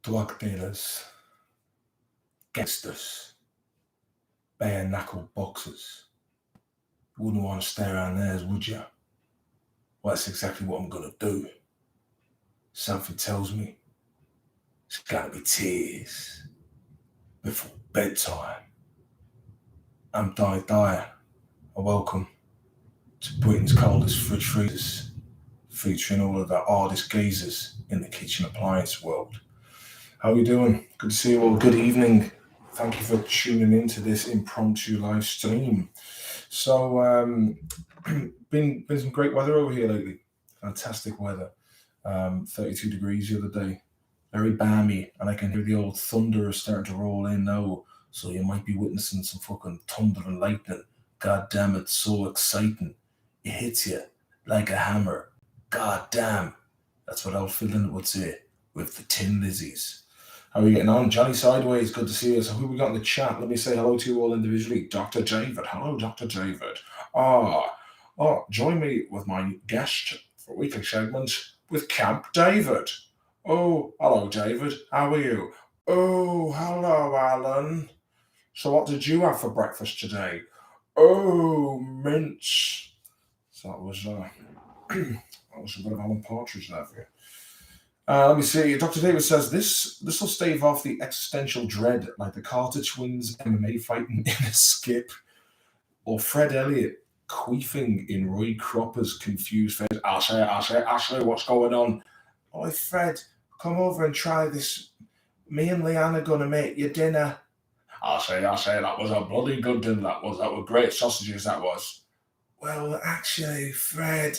drug dealers, gangsters, bare-knuckle boxers. You wouldn't want to stay around theirs, would you? Well, that's exactly what I'm going to do. Something tells me it's got to be tears before bedtime. I'm Di Dyer, and welcome to Britain's coldest fridge freezers, featuring all of the hardest geezers in the kitchen appliance world. How are you doing? Good to see you all. Good evening. Thank you for tuning in to this impromptu live stream. So, been some great weather over here lately. Fantastic weather. 32 degrees the other day. Very balmy, and I can hear the old thunder starting to roll in now. So you might be witnessing some fucking thunder and lightning. God damn, it's so exciting. It hits you like a hammer. God damn. That's what Al Finland would say with the Tin Lizzies. How are you getting on? Johnny Sideways, good to see you. So who we got in the chat? Let me say hello to you all individually. Dr. David. Hello, Dr. David. Join me with my guest for weekly segments with Camp David. Oh, hello, David. How are you? Oh, hello, Alan. So what did you have for breakfast today? Oh, mince. So that was a bit of Alan Partridge there for you. Let me see. Dr. David says this will stave off the existential dread like the Carter twins MMA fighting in a skip, or Fred Elliott queefing in Roy Cropper's confused face. Ashley, what's going on? Oh, Fred, come over and try this. Me and Leanne are going to make you dinner. I say, that was a bloody good dinner, that was great sausages, that was. Well, actually, Fred,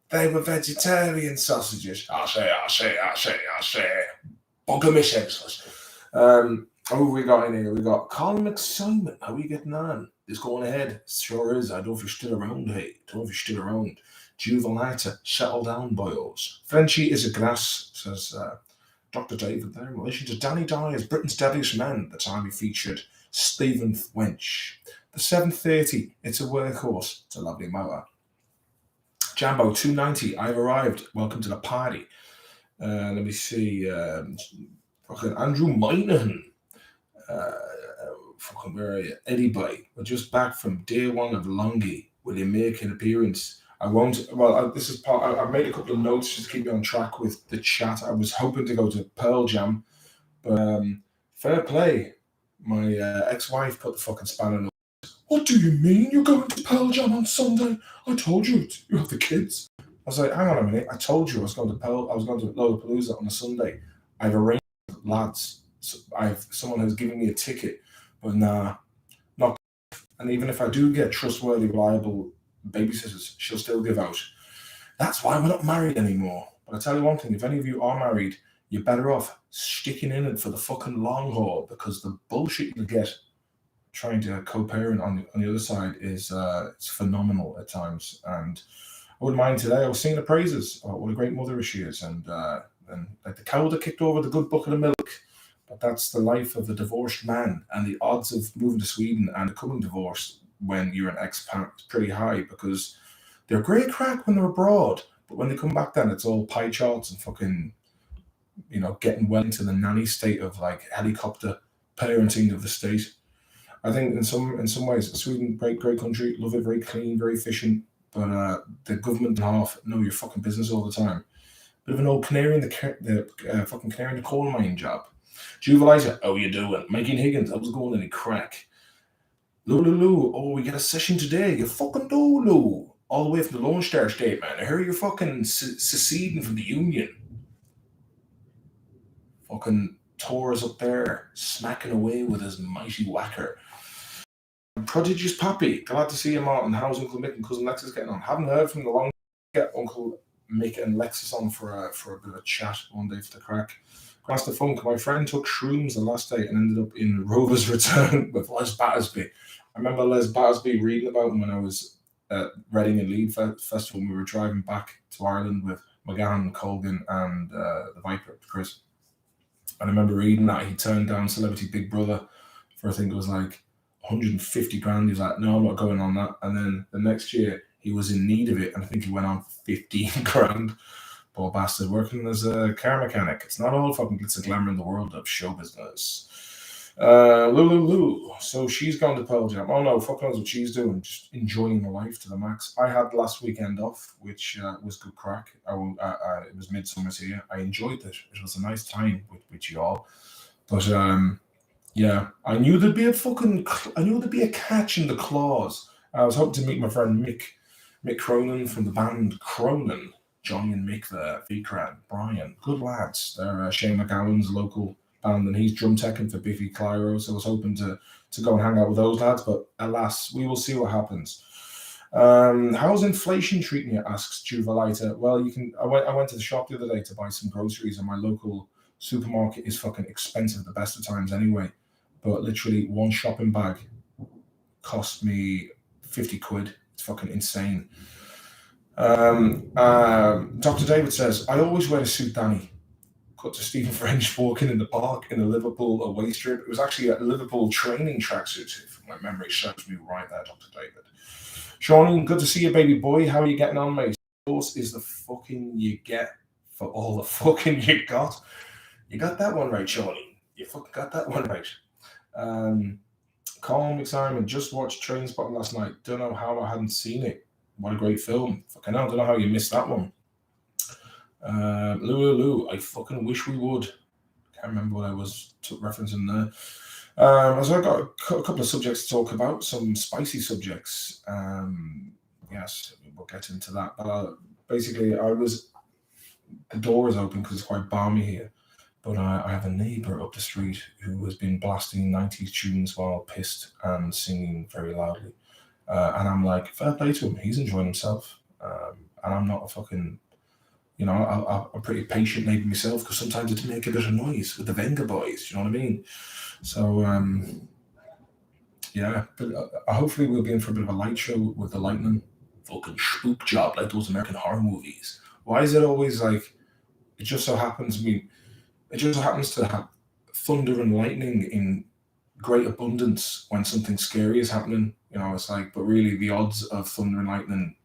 they were vegetarian sausages. I say. Bugger me senseless. Who we got in here? We got Colin McSimon. How are you getting on? It's going ahead. Sure is. I don't know if you're still around, hey. Juvenata, settle down, boys. Frenchy is a grass, says Dr. David there, in relation to Danny Dyer as Britain's Deadliest Man, the time he featured Stephen Wench. The 730, it's a workhorse. It's a lovely motor. Jambo 290, I've arrived. Welcome to the party. Let me see. Fucking Andrew Minahan. Fucking where are you? Eddie Boy. We're just back from day one of Longy. Will you make an appearance? I won't. Well, this is part. I've made a couple of notes just to keep me on track with the chat. I was hoping to go to Pearl Jam, but fair play. My ex-wife put the fucking spanner in. What do you mean you're going to Pearl Jam on Sunday? I told you you have the kids. I was like, hang on a minute. I told you I was going to Lollapalooza on a Sunday. I've arranged with lads. So someone has given me a ticket, but nah, not. And even if I do get trustworthy, reliable babysitters, she'll still give out. That's why we're not married anymore. But I tell you one thing: if any of you are married, you're better off sticking in it for the fucking long haul, because the bullshit you get trying to co-parent on the other side is it's phenomenal at times. And I wouldn't mind today. I was singing the praises about what a great mother she is, and like the cow that kicked over the good bucket of milk. But that's the life of a divorced man, and the odds of moving to Sweden and becoming divorced when you're an expat is pretty high, because they're great crack when they're abroad, but when they come back, then it's all pie charts and fucking, getting well into the nanny state of like helicopter parenting of the state. I think in some ways, Sweden, great country, love it, very clean, very efficient, but the government and half know your fucking business all the time. Bit of an old canary in the fucking canary in the coal mine job. Juvelizer, how you doing? Megan Higgins, I was going any crack. Lulu, oh, we get a session today. You fucking do, Lou. All the way from the Lone Star State, man. I hear you're fucking seceding from the Union. Fucking Tor's up there, smacking away with his mighty whacker. Prodigious Pappy, glad to see you, Martin. How's Uncle Mick and Cousin Lexus getting on? Haven't heard from the long. Get Uncle Mick and Lexus on for a bit of a chat one day for the crack. Grass the Funk, my friend took shrooms the last day and ended up in Rover's Return with Les Battersby. I remember Les Battersby reading about him when I was at Reading and Leeds Festival, and we were driving back to Ireland with McGann, Colgan, and the Viper, Chris. And I remember reading that he turned down Celebrity Big Brother for, I think it was like 150 grand. He was like, no, I'm not going on that. And then the next year he was in need of it, and I think he went on 15 grand. Poor bastard working as a car mechanic. It's not all fucking glitz and glamour in the world of show business. Lulu. So she's gone to Pearl Jam. Oh no, fuck knows what she's doing. Just enjoying the life to the max. I had last weekend off, which was good crack. It was midsummer's here. I enjoyed it. It was a nice time with you all. But yeah, I knew there'd be a catch in the clause. I was hoping to meet my friend Mick Cronin from the band Cronin. Johnny and Mick there, Vikran, Brian, good lads. They're Shane McGowan's local band, and he's drum teching for Biffy Clyro. So I was hoping to go and hang out with those lads, but alas, we will see what happens. How's inflation treating you? Asks Juvalita. Well, you can. I went to the shop the other day to buy some groceries, and my local supermarket is fucking expensive at the best of times anyway. But literally, one shopping bag cost me 50 quid. It's fucking insane. Dr. David says, I always wear a suit, Danny. Cut to Stephen French walking in the park in a Liverpool away strip. It was actually a Liverpool training tracksuit, if my memory serves me right there, Dr. David. Sean, good to see you, baby boy. How are you getting on, mate? Source is the fucking you get for all the fucking you got. You got that one right, Shawnee. You fucking got that one right. Colin McSimon just watched Trainspotting last night. Don't know how I hadn't seen it. What a great film. Fucking hell, don't know how you missed that one. Lulu, I fucking wish we would. Can't remember what I was referencing there. So I've got a couple of subjects to talk about, some spicy subjects. Yes, we'll get into that. But basically, the door is open because it's quite balmy here. But I have a neighbour up the street who has been blasting 90s tunes while pissed and singing very loudly. And I'm like, fair play to him. He's enjoying himself. And I'm not a fucking, I'm a pretty patient neighbour myself because sometimes I do make a bit of noise with the Venga boys. You know what I mean? So, yeah. But hopefully we'll be in for a bit of a light show with the lightning. Fucking spook job like those American horror movies. Why is it always like, it just so happens to have thunder and lightning in great abundance when something scary is happening. It's like, but really the odds of thunder and lightning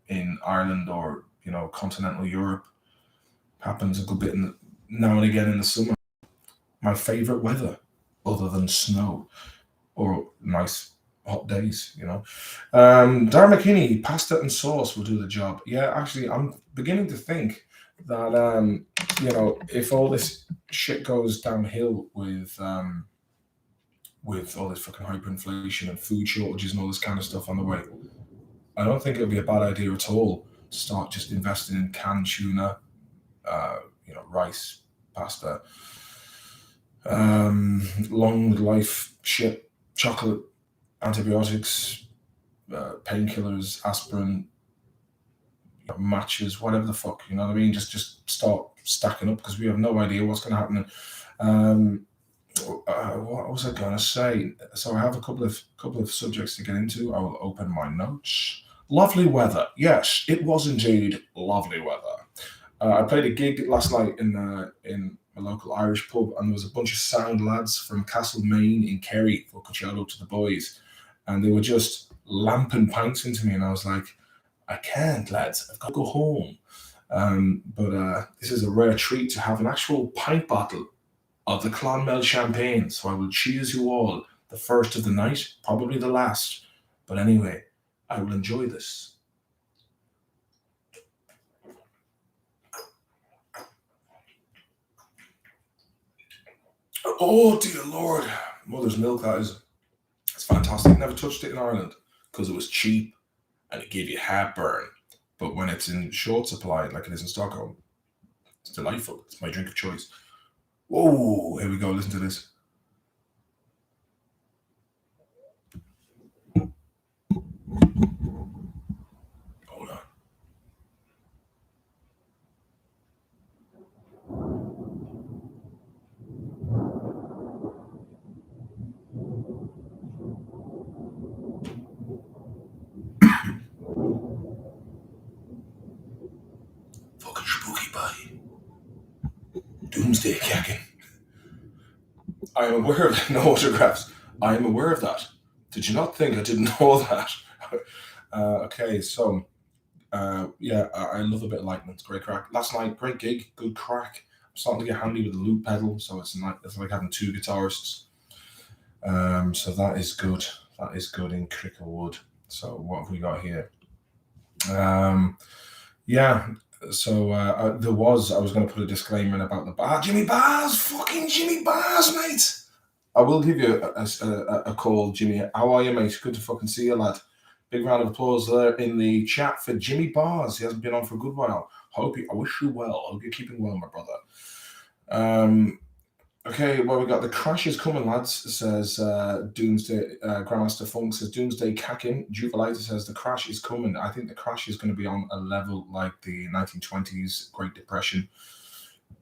in Ireland or, continental Europe happens a good bit now and again in the summer. My favourite weather, other than snow or nice hot days, Darren McKinney, pasta and sauce will do the job. Yeah, actually, I'm beginning to think that, if all this shit goes downhill with all this fucking hyperinflation and food shortages and all this kind of stuff on the way, I don't think it'll be a bad idea at all to start just investing in canned tuna, rice, pasta, long life shit, chocolate, antibiotics, painkillers, aspirin, matches, whatever the fuck, you know what I mean? Just start stacking up because we have no idea what's going to happen. What was I going to say? So I have a couple of subjects to get into. I will open my notes. Lovely weather. Yes, it was indeed lovely weather. I played a gig last night in a local Irish pub, and there was a bunch of sound lads from Castlemaine in Kerry. Fucking shout out to the boys, and they were just lamping pints into me, and I was like, I can't, lads. I've got to go home. But this is a rare treat to have an actual pint bottle of the Clonmel champagne. So I will cheers you all, the first of the night, probably the last. But anyway, I will enjoy this. Oh, dear Lord. Mother's milk, that is. It's fantastic. Never touched it in Ireland because it was cheap and it gave you heartburn. But when it's in short supply, like it is in Stockholm, it's delightful. It's my drink of choice. Whoa, here we go. Listen to this. Hold on. Fucking spooky body. Doomsday Kakin. I am aware of no autographs. I am aware of that. Did you not think I didn't know that? Okay, so Yeah, I love a bit of lightning. It's great crack. Last night, great gig, good crack. I'm starting to get handy with the loop pedal, so it's like having two guitarists. So that is good. That is good in Cricklewood. So what have we got here? Yeah. So I was going to put a disclaimer in about the bar. Jimmy Bars, fucking Jimmy Bars, mate. I will give you a call, Jimmy. How are you, mate? Good to fucking see you, lad. Big round of applause there in the chat for Jimmy Bars. He hasn't been on for a good while. I wish you well. I hope you're keeping well, my brother. Okay, well, we got the crash is coming, lads, says Doomsday. Grandmaster Funk says Doomsday Cacking. Jubilita says the crash is coming. I think the crash is going to be on a level like the 1920s Great Depression.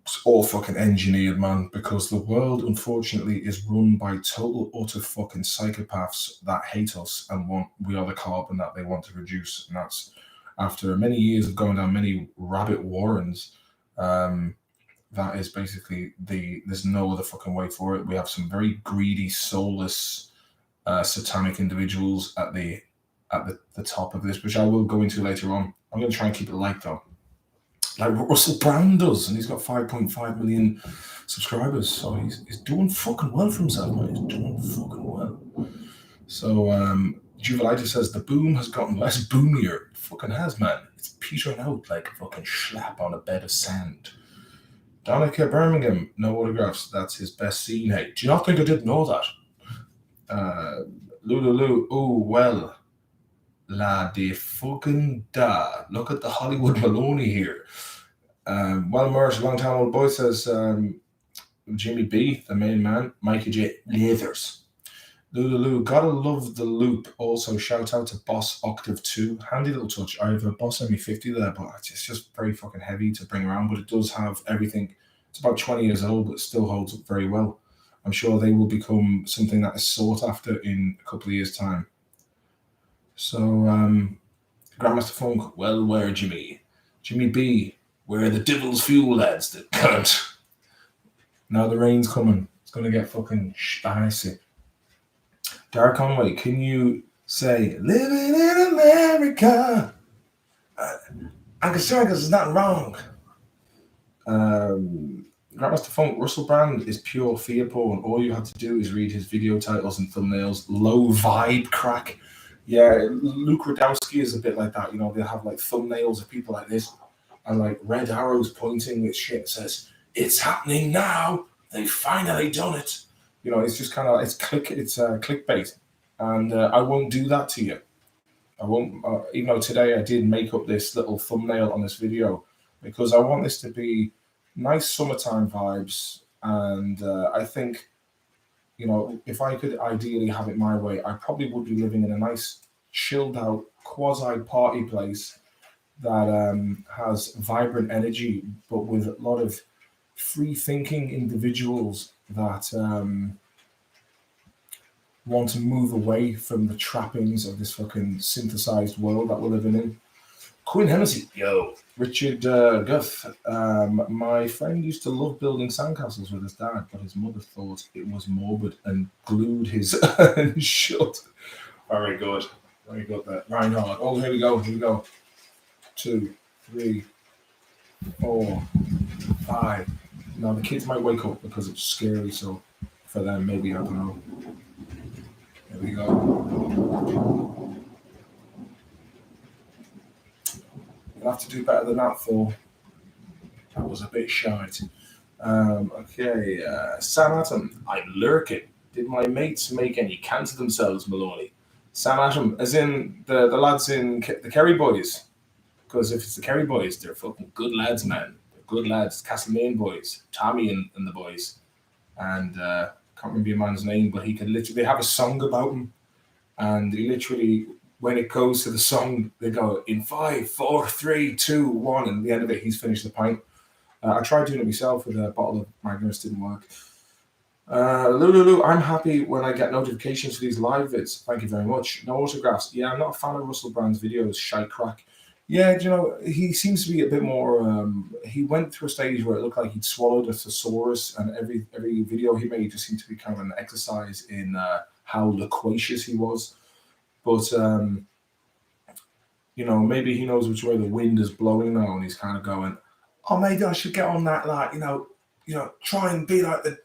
It's all fucking engineered, man, because the world, unfortunately, is run by total, utter fucking psychopaths that hate us and we are the carbon that they want to reduce. And that's after many years of going down many rabbit warrens. That is basically there's no other fucking way for it. We have some very greedy, soulless, satanic individuals at the top of this, which I will go into later on. I'm going to try and keep it light though, like Russell Brand does, and he's got 5.5 million subscribers, so he's doing fucking well for himself, man. He's doing fucking well. So Juvelita says the boom has gotten less boomier. It fucking has, man. It's petering out like a fucking schlap on a bed of sand. Donica Birmingham, no autographs. That's his best scene. Hey, do you not think I didn't know that? Lulu, oh, well, la de fucking da. Look at the Hollywood Maloney here. Well, Merch, long time old boy says Jimmy B, the main man, Mikey J. Leathers. Lulu, gotta love the loop. Also, shout out to Boss Octave 2. Handy little touch. I have a Boss ME50 there, but it's just very fucking heavy to bring around. But it does have everything. It's about 20 years old, but still holds up very well. I'm sure they will become something that is sought after in a couple of years' time. So, Grandmaster Funk, well, where Jimmy? Jimmy B, where are the devil's fuel, lads? The cunt. Now the rain's coming. It's going to get fucking spicy. Derek Conway, can you say, living in America? I can say there's nothing wrong. Grandmaster Funk, Russell Brand is pure fear porn. All you have to do is read his video titles and thumbnails. Low vibe crack. Yeah, Luke Radowski is a bit like that. You know, they'll have like thumbnails of people like this and like red arrows pointing at shit that says, it's happening now. They finally done it. You know, it's just kind of, it's clickbait. And I won't do that to you. I won't, even though today I did make up this little thumbnail on this video because I want this to be nice summertime vibes. And I think, you know, if I could ideally have it my way, I probably would be living in a nice, chilled out, quasi party place that has vibrant energy, but with a lot of free thinking individuals that want to move away from the trappings of this fucking synthesized world that we're living in. Quinn Hennessy, yo. Richard Guth, my friend used to love building sandcastles with his dad, but his mother thought it was morbid and glued his shut. Very good. Very good there. Reinhard. Oh, here we go. 2, 3, 4, 5. Now the kids might wake up because it's scary, so for them, maybe, I don't know. There we go. You'll have to do better than that, Thor. That was a bit shite. Okay, Sam Atom, I'm lurking. Did my mates make any cans of themselves, Maloney? Sam Atom, as in the lads in the Kerry Boys. Because if it's the Kerry Boys, they're fucking good lads, man. They're good lads. Castlemaine Boys, Tommy and the boys. And can't remember your man's name, but he can literally, they have a song about him. And he literally, when it goes to the song, they go in 5, 4, 3, 2, 1, and at the end of it, he's finished the pint. I tried doing it myself with a bottle of Magnus, didn't work. Lulu, I'm happy when I get notifications for these live vids. Thank you very much. No autographs. Yeah, I'm not a fan of Russell Brand's videos. Shite crack. Yeah, you know, he seems to be a bit more. He went through a stage where it looked like he'd swallowed a thesaurus, and every video he made just seemed to be kind of an exercise in how loquacious he was. But You know, maybe he knows which way the wind is blowing now, and he's kind of going, "Oh, maybe I should get on that, like, try and be like the,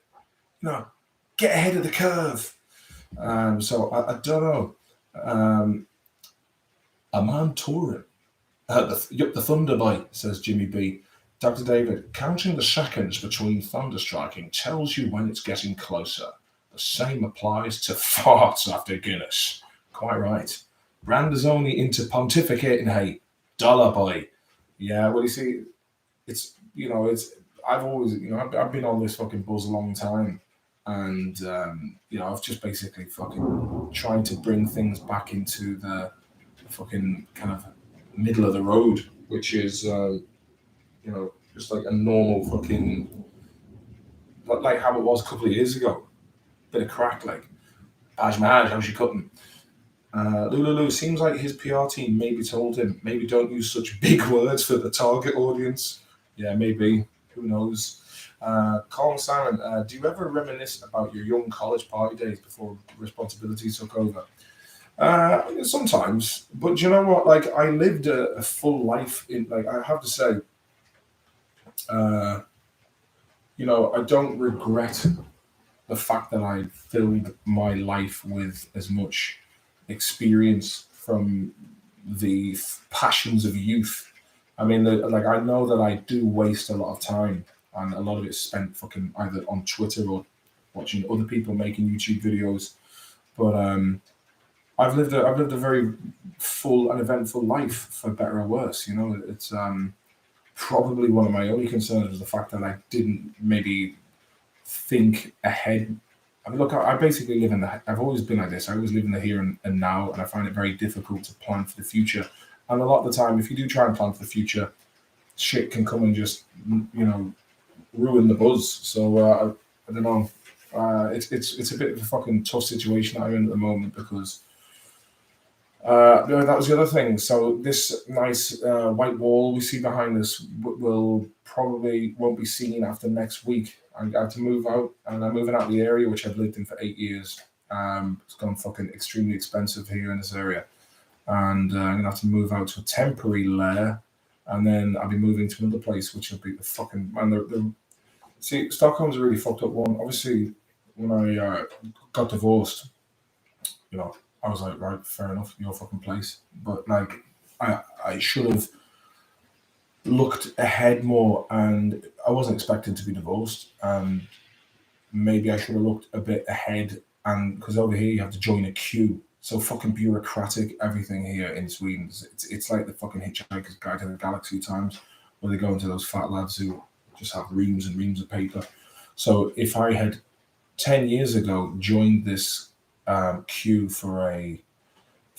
get ahead of the curve." So I don't know. A man touring. The thunder bite, says Jimmy B. Dr. David, counting the seconds between thunder striking tells you when it's getting closer. The same applies to farts after Guinness. Quite right. Brand is only into pontificating, hey. Dollar boy. Yeah, well, you see, I've always, I've been on this fucking buzz a long time. And, I've just basically fucking trying to bring things back into the fucking kind of middle of the road, which is, just like a normal fucking, like how it was a couple of years ago. Bit of crack, like, Paj Mahaj, how's she cutting? Lulu seems like his PR team maybe told him, maybe don't use such big words for the target audience. Yeah, maybe. Who knows? Colin Simon, do you ever reminisce about your young college party days before responsibilities took over? Sometimes, but you know what? Like, I lived a full life in. Like, I have to say, I don't regret the fact that I filled my life with as much experience from the passions of youth. I mean, I know that I do waste a lot of time, and a lot of it's spent fucking either on Twitter or watching other people making YouTube videos. But I've lived a very full and eventful life, for better or worse. It's probably one of my only concerns was the fact that I didn't maybe think ahead. I mean, look, I basically live in the. I've always been like this. I always live in the here and now, and I find it very difficult to plan for the future. And a lot of the time, if you do try and plan for the future, shit can come and just ruin the buzz. So I don't know. It's a bit of a fucking tough situation I'm in at the moment because. That was the other thing. So this nice white wall we see behind us won't be seen after next week. I had to move out, and I'm moving out of the area which I've lived in for 8 years. It's gone fucking extremely expensive here in this area, and I'm gonna have to move out to a temporary lair, and then I'll be moving to another place which will be the fucking man. See, Stockholm's a really fucked up one. Obviously, when I got divorced, I was like, right, fair enough, your fucking place. But like, I should have looked ahead more, and I wasn't expecting to be divorced. And maybe I should have looked a bit ahead, and because over here you have to join a queue. So fucking bureaucratic, everything here in Sweden. It's like the fucking Hitchhiker's Guide to the Galaxy times, where they go into those fat lads who just have reams and reams of paper. So if I had 10 years ago joined this queue for a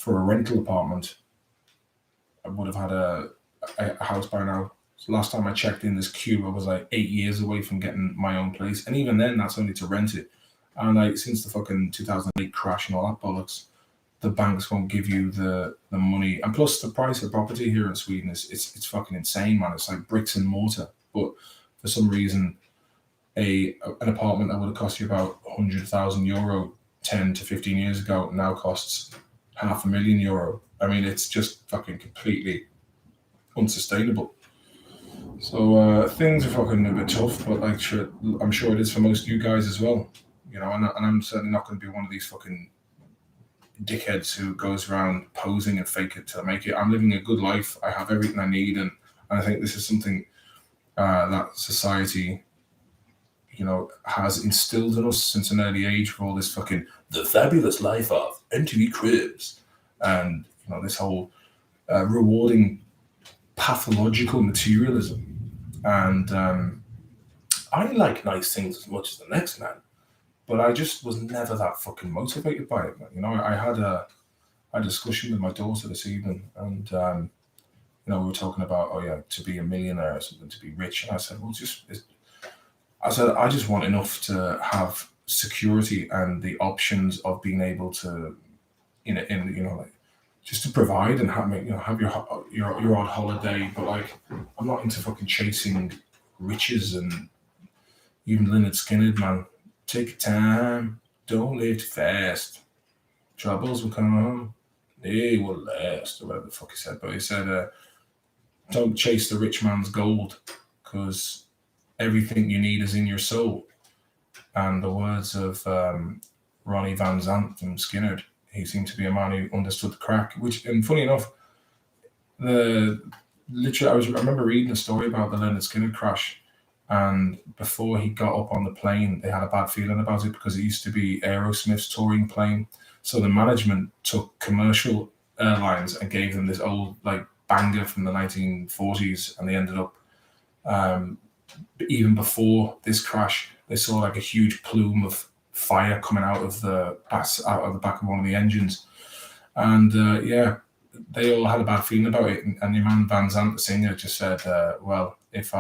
rental apartment, I would have had a house by now. So last time I checked in this queue, I was like 8 years away from getting my own place, and even then, that's only to rent it. And like since the fucking 2008 crash and all that bollocks, the banks won't give you the money, and plus the price of property here in Sweden is it's fucking insane, man. It's like bricks and mortar, but for some reason, an apartment that would have cost you about €100,000 10 to 15 years ago now costs €500,000. I mean, it's just fucking completely unsustainable. So things are fucking a bit tough, but like, sure, I'm sure it is for most of you guys as well. And I'm certainly not going to be one of these fucking dickheads who goes around posing and fake it to make it. I'm living a good life. I have everything I need, and I think this is something that society has instilled in us since an early age, for all this fucking the fabulous life of MTV Cribs, and this whole rewarding pathological materialism. And I like nice things as much as the next man, but I just was never that fucking motivated by it. I had a discussion with my daughter this evening, and we were talking about to be a millionaire or something, to be rich, and I said, well, I just want enough to have security and the options of being able to, just to provide and have your odd holiday. But like, I'm not into fucking chasing riches. And even Lynyrd Skynyrd, man, take your time, don't live too fast. Troubles will come, It will last, or whatever the fuck he said. But he said, don't chase the rich man's gold, because everything you need is in your soul. And the words of Ronnie Van Zant from Skinner, he seemed to be a man who understood the crack. Which, and funny enough, I remember reading a story about the Leonard Skinner crash, and before he got up on the plane, they had a bad feeling about it because it used to be Aerosmith's touring plane. So the management took commercial airlines and gave them this old like banger from the 1940s, and they ended up even before this crash, they saw like a huge plume of fire coming out of the back of one of the engines, and they all had a bad feeling about it. And the man Van Zant, the singer, just said, "Well, if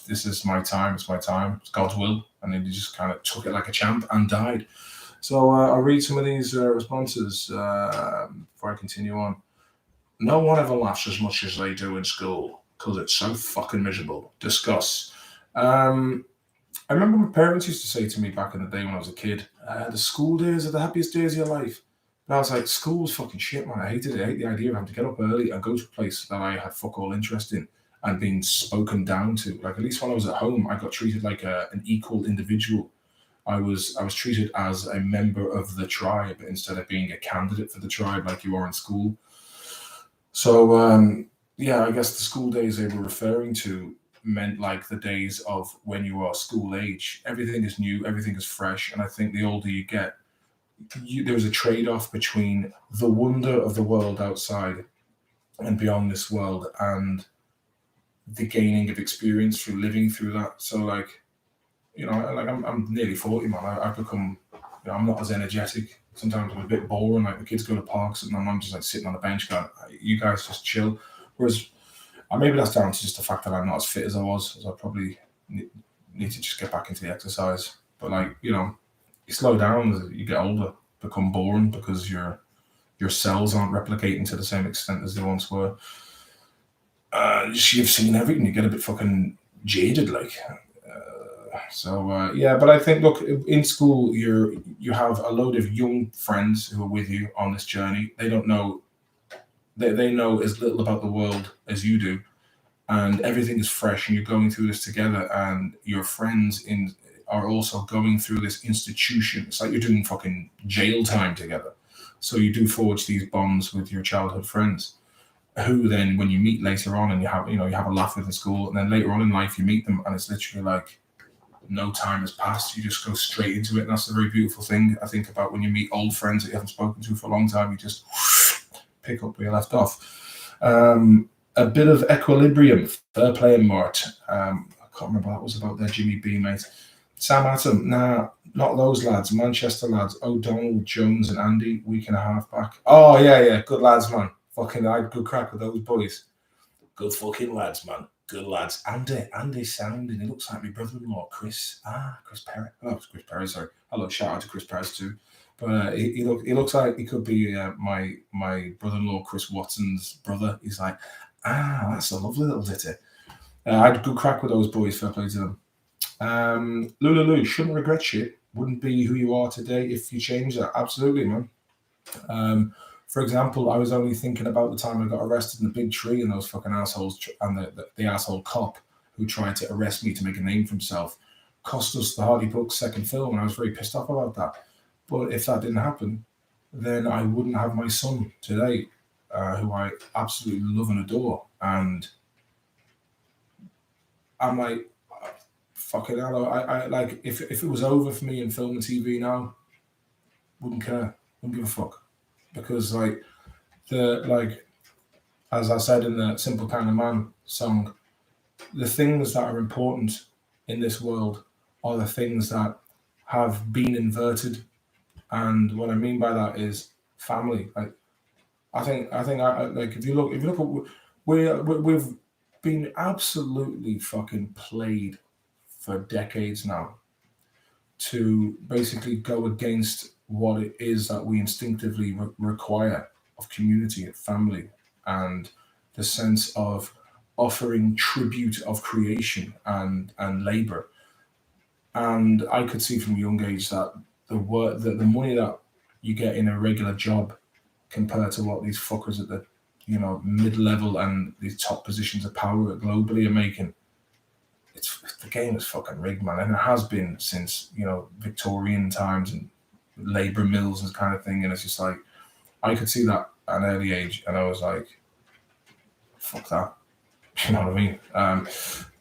this is my time, it's my time. It's God's will." And then he just kind of took it like a champ and died. So I'll read some of these responses before I continue on. No one ever laughs as much as they do in school because it's so fucking miserable. Discuss. I remember my parents used to say to me back in the day when I was a kid, the school days are the happiest days of your life. And I was like, school's fucking shit, man. I hated it. I hate the idea of having to get up early and go to a place that I had fuck all interest in and being spoken down to. Like, at least when I was at home, I got treated like an equal individual. I was treated as a member of the tribe instead of being a candidate for the tribe like you are in school. So, I guess the school days they were referring to meant like the days of when you are school age. Everything is new, everything is fresh, and I think the older you get, there's a trade-off between the wonder of the world outside and beyond this world and the gaining of experience through living through that. So like, I'm nearly 40, man. I've become, I'm not as energetic. Sometimes I'm a bit boring. Like the kids go to parks and I'm just like sitting on a bench going, you guys just chill. Whereas maybe that's down to just the fact that I'm not as fit as I was. So I probably need to just get back into the exercise. But like, you slow down as you get older, become boring because your cells aren't replicating to the same extent as they once were. You've seen everything. You get a bit fucking jaded, like. But I think, look, in school, you have a load of young friends who are with you on this journey. They don't know, they know as little about the world as you do, and everything is fresh, and you're going through this together, and your friends are also going through this institution. It's like you're doing fucking jail time together. So you do forge these bonds with your childhood friends, who then, when you meet later on, and you have a laugh with in school, and then later on in life you meet them, and it's literally like no time has passed. You just go straight into it, and that's the very beautiful thing I think about when you meet old friends that you haven't spoken to for a long time. You just pick up where you left off. A bit of equilibrium, fair play and Mart. I can't remember what that was about there, Jimmy B, mate. Sam Atom, nah, not those lads, Manchester lads, O'Donnell, Jones and Andy, week and a half back. Oh, yeah, good lads, man. Fucking, I had good crack with those boys. Good fucking lads, man. Good lads. Andy sounding, he looks like my brother-in-law, Chris. Chris Perry. Oh, it's Chris Perry, sorry. Hello, shout out to Chris Perry too. But he looks like he could be my brother-in-law, Chris Watson's brother. He's like, that's a lovely little ditty. I had good crack with those boys, fair play to them. Lulu, shouldn't regret shit. Wouldn't be who you are today if you change that. Absolutely, man. For example, I was only thinking about the time I got arrested in the big tree and those fucking assholes and the asshole cop who tried to arrest me to make a name for himself. Cost us the Hardy Brooks second film, and I was very pissed off about that. But if that didn't happen, then I wouldn't have my son today, who I absolutely love and adore. And I'm like, fucking hell, I like, if it was over for me in film and TV now, wouldn't care, wouldn't give a fuck. Because as I said in the Simple Kind of Man song, the things that are important in this world are the things that have been inverted. And what I mean by that is family. Like, I think if you look at we've been absolutely fucking played for decades now to basically go against what it is that we instinctively require of community and family, and the sense of offering tribute of creation and labor. And I could see from a young age that the money that you get in a regular job compared to what these fuckers at the, mid-level and these top positions of power globally are making. The game is fucking rigged, man, and it has been since, Victorian times and labor mills and kind of thing. And it's just like, I could see that at an early age, and I was like, fuck that. You know what I mean?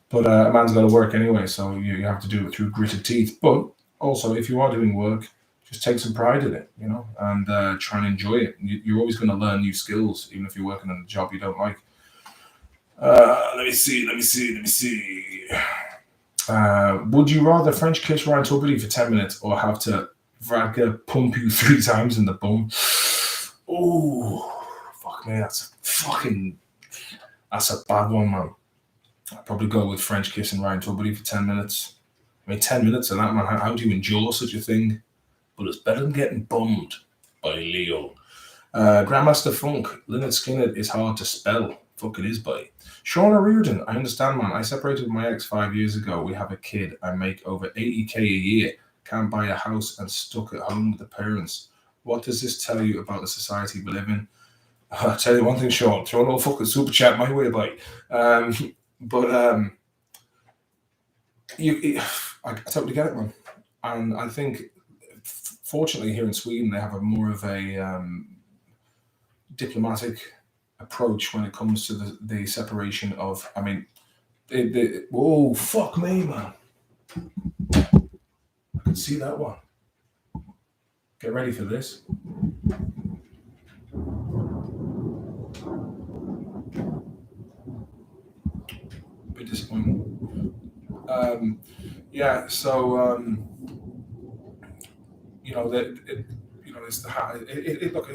But a man's got to work anyway, so you have to do it through gritted teeth. But also, if you are doing work, just take some pride in it, and try and enjoy it. You're always going to learn new skills, even if you're working on a job you don't like. Let me see. Would you rather French kiss Ryan Tuberty for 10 minutes or have to Vodka pump you 3 times in the bum? Oh, fuck me, that's a bad one, man. I'd probably go with French kissing Ryan Tuberty for 10 minutes. I mean, 10 minutes of that, man. How do you endure such a thing? But it's better than getting bummed by Leo. Grandmaster Funk, Lynyrd Skynyrd is hard to spell. Fuck it is, buddy. Shauna Reardon, I understand, man. I separated with my ex 5 years ago. We have a kid. I make over 80k a year. Can't buy a house and stuck at home with the parents. What does this tell you about the society we live in? I'll tell you one thing, Sean. Throw no fucking super chat my way, buddy. I totally get it, man. And I think, fortunately, here in Sweden, they have a more of a diplomatic approach when it comes to the separation of. I mean, whoa, fuck me, man! I can see that one. Get ready for this. Bit disappointing. Yeah. So look,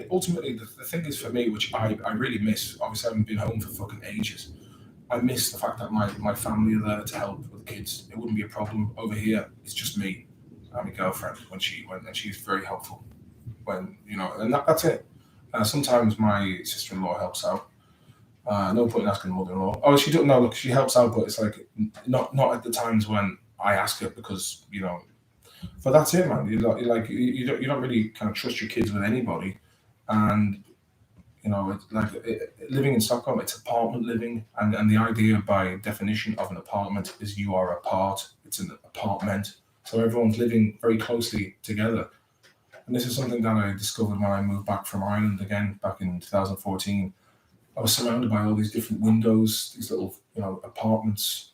ultimately, the thing is for me, which I really miss. Obviously, I haven't been home for fucking ages. I miss the fact that my family are there to help with the kids. It wouldn't be a problem over here. It's just me and my girlfriend and she's very helpful. And that's it. Sometimes my sister-in-law helps out. No point in asking mother-in-law. Oh, she don't know. Look, she helps out, but it's like not at the times when I ask her because But that's it, man. You don't really kind of trust your kids with anybody, and living in Stockholm, it's apartment living, and the idea by definition of an apartment is you are apart. It's an apartment, so everyone's living very closely together. And this is something that I discovered when I moved back from Ireland again back in 2014. I was surrounded by all these different windows, these little apartments.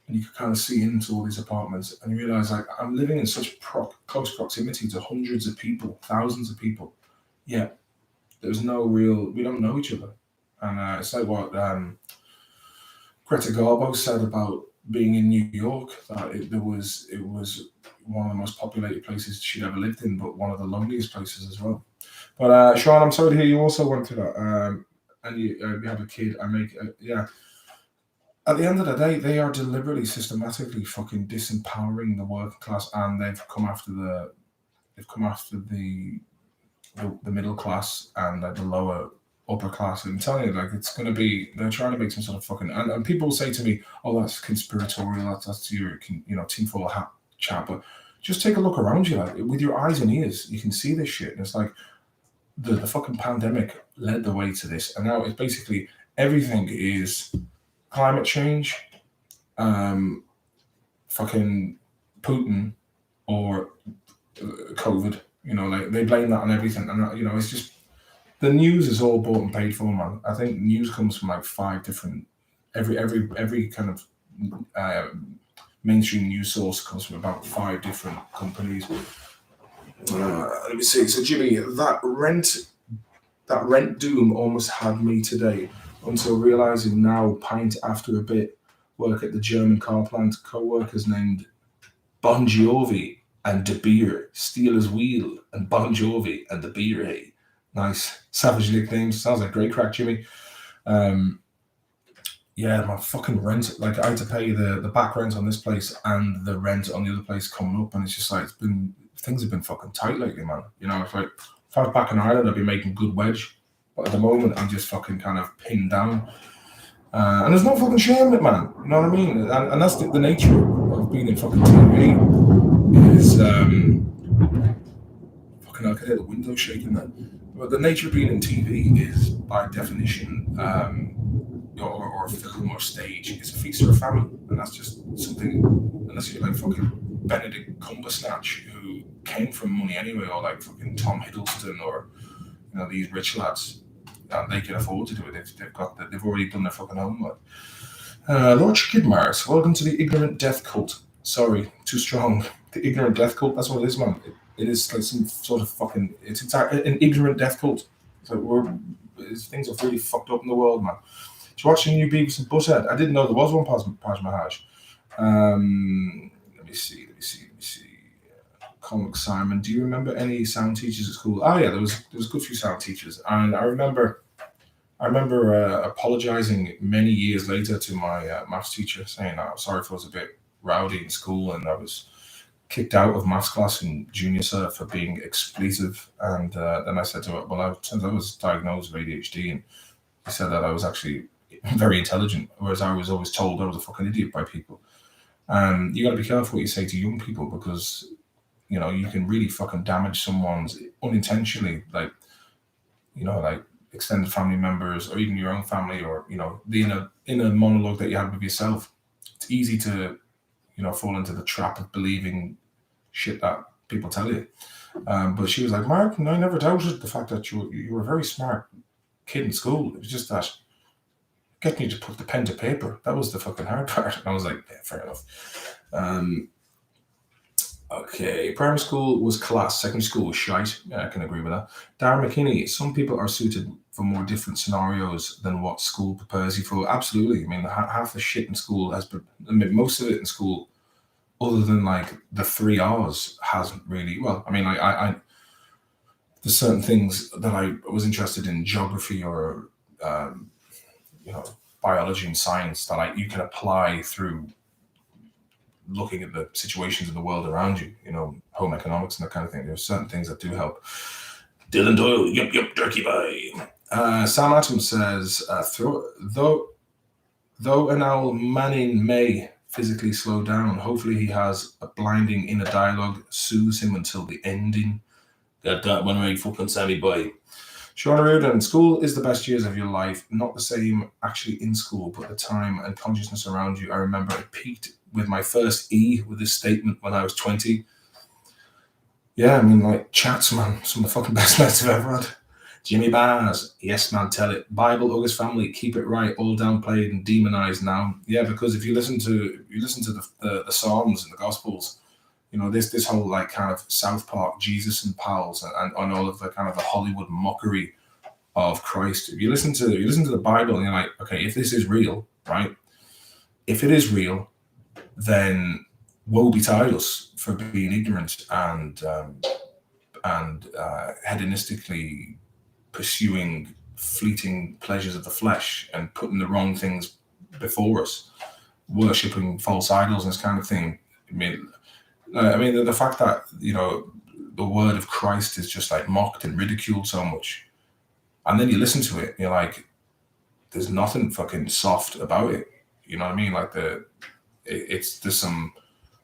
And you could kind of see into all these apartments, and you realize like I'm living in such close proximity to hundreds of people, thousands of people. Yet there's no we don't know each other. And it's like what Greta Garbo said about being in New York, that it was one of the most populated places she'd ever lived in, but one of the loneliest places as well. But Sean, I'm sorry to hear you also went through that. And you have a kid. At the end of the day, they are deliberately, systematically fucking disempowering the working class, and they've come after the middle class and the lower upper class. I'm telling you, like it's going to be. They're trying to make some sort of fucking. And people say to me, "Oh, that's conspiratorial. That's your tinfoil hat chat." But just take a look around you, like with your eyes and ears, you can see this shit. And it's like the fucking pandemic led the way to this, and now it's basically everything is climate change, fucking Putin, or COVID. Like they blame that on everything, and it's just the news is all bought and paid for, man. I think news comes from like 5 different every kind of mainstream news source comes from about 5 different companies. Let me see. So Jimmy, that rent doom almost had me today, until realizing now, pint after a bit, work at the German car plant, co-workers named Bon Jovi and De Beer, Steelers Wheel and Bon Jovi and De Beer. Hey, nice savage nicknames. Sounds like great crack, Jimmy. Yeah, my fucking rent. Like I had to pay the back rent on this place and the rent on the other place coming up, and it's just like things have been fucking tight lately, man. It's like if I was back in Ireland, I'd be making good wedge. But at the moment, I'm just fucking kind of pinned down. And there's no fucking shame in it, man. You know what I mean? And that's the nature of being in fucking TV. Is fucking I could hear the window shaking then. Well, the nature of being in TV is, by definition, or film or stage, is a feast or a famine, and that's just something. Unless you're like fucking Benedict Cumbersnatch, who came from money anyway, or like fucking Tom Hiddleston, or these rich lads, and they can afford to do it. They've already done their fucking homework. Lord Skidmars, welcome to the ignorant death cult. Sorry, too strong. The ignorant death cult. That's what it is, man. It is like some sort of fucking. It's an ignorant death cult. So things are really fucked up in the world, man. Did you watch the new Beavis and Butthead? I didn't know there was one Paj Mahaj. Let me see. Comic Simon, do you remember any sound teachers at school? Oh yeah, there was a good few sound teachers, and I remember apologizing many years later to my maths teacher, saying I'm sorry if I was a bit rowdy in school and I was kicked out of maths class in junior cert for being expletive. And then I said to her, well, since I was diagnosed with ADHD, and he said that I was actually very intelligent, whereas I was always told I was a fucking idiot by people. You got to be careful what you say to young people, because you can really fucking damage someone's unintentionally, like extended family members, or even your own family, or the inner monologue that you have with yourself. It's easy to fall into the trap of believing shit that people tell you. But she was like, Mark, I never doubted the fact that you were a very smart kid in school. It was just that getting you to put the pen to paper, that was the fucking hard part. And I was like, yeah, fair enough. Okay, primary school was class, secondary school was shite. Yeah, I can agree with that. Darren McKinney, some people are suited for more different scenarios than what school prepares you for. Absolutely. I mean, half the shit in school most of it in school, other than like the 3 R's, hasn't really. Well, I mean, I there's certain things that I was interested in, geography or biology and science, that you can apply through looking at the situations in the world around you, home economics and that kind of thing. There's certain things that do help. Dylan Doyle, yup, Durkee bye. Sam Adams says, though an owl Manning may physically slow down, hopefully he has a blinding inner dialogue soothes him until the ending. Got that one right, fucking Sammy boy. Shauna Rudin, school is the best years of your life. Not the same actually in school, but the time and consciousness around you. I remember it peaked with my first E with this statement when I was 20. Yeah, I mean, like, chats, man. Some of the fucking best nights I've ever had. Jimmy Bars, yes, man, tell it. Bible, August Family, keep it right, all downplayed and demonized now. Yeah, because if you listen to the Psalms and the Gospels, this whole like kind of South Park Jesus and pals and all of the kind of the Hollywood mockery of Christ. If you listen to the Bible and you're like, okay, if this is real, right? If it is real, then woe betide us for being ignorant and hedonistically pursuing fleeting pleasures of the flesh and putting the wrong things before us, worshipping false idols and this kind of thing. I mean, the fact that the word of Christ is just like mocked and ridiculed so much, and then you listen to it, and you're like, there's nothing fucking soft about it. You know what I mean? Like there's some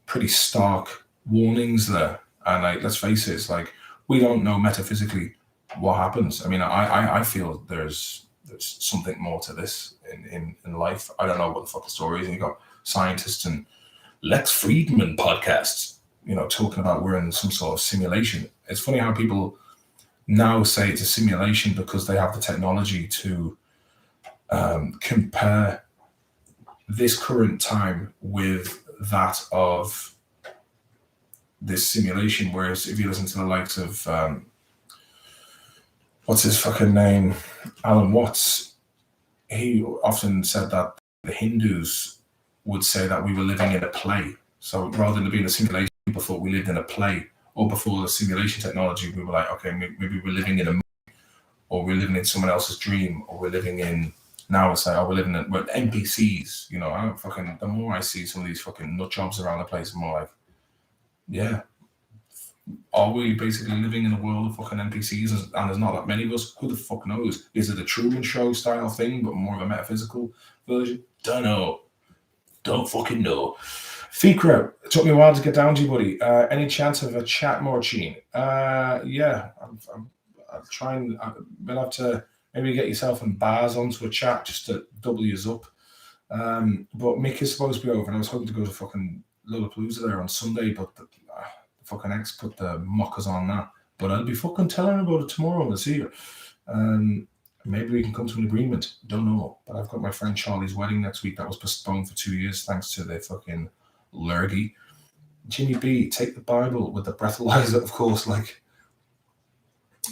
pretty stark warnings there, and like, let's face it, it's like we don't know metaphysically what happens. I mean, I feel there's something more to this in life. I don't know what the fuck the story is. And you got scientists and Lex Friedman podcasts, talking about we're in some sort of simulation. It's funny how people now say it's a simulation because they have the technology to compare this current time with that of this simulation. Whereas if you listen to the likes of what's his fucking name, Alan Watts, he often said that the Hindus would say that we were living in a play. So rather than being a simulation, people thought we lived in a play. Or before the simulation technology, we were like, okay, maybe we're living in a movie, or we're living in someone else's dream, or we're living in, now it's like, we're living in, we're NPCs. I don't fucking, the more I see some of these fucking nut jobs around the place, the more like, yeah, are we basically living in a world of fucking NPCs and there's not that many of us? Who the fuck knows? Is it a Truman Show style thing, but more of a metaphysical version? Don't know. Don't fucking know. Fikra, it took me a while to get down to you, buddy. Any chance of a chat more, Gene? Yeah, I'll try and we'll have to maybe get yourself and Bars onto a chat just to double yours up. But Mick is supposed to be over, and I was hoping to go to fucking Lollapalooza there on Sunday, but the fucking ex put the mockers on that. But I'll be fucking telling her about it tomorrow. We'll see her. Maybe we can come to an agreement. Don't know. But I've got my friend Charlie's wedding next week. That was postponed for 2 years thanks to the fucking lurgy. Jimmy B, take the Bible with the breathalyzer, of course. Like,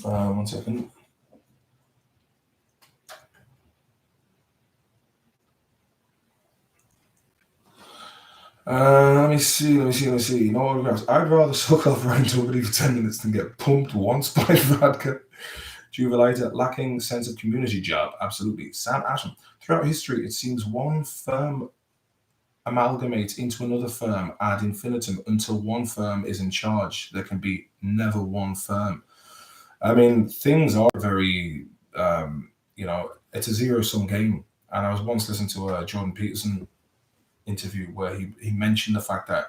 1 second. Let me see. You know what? I'd rather suck off Ryan Tuberty for 10 minutes than get pumped once by vodka. Juvenile lacking sense of community job. Absolutely. Sam Ashton. Throughout history, it seems one firm amalgamates into another firm ad infinitum until one firm is in charge. There can be never one firm. I mean, things are very, it's a zero-sum game. And I was once listening to a Jordan Peterson interview where he mentioned the fact that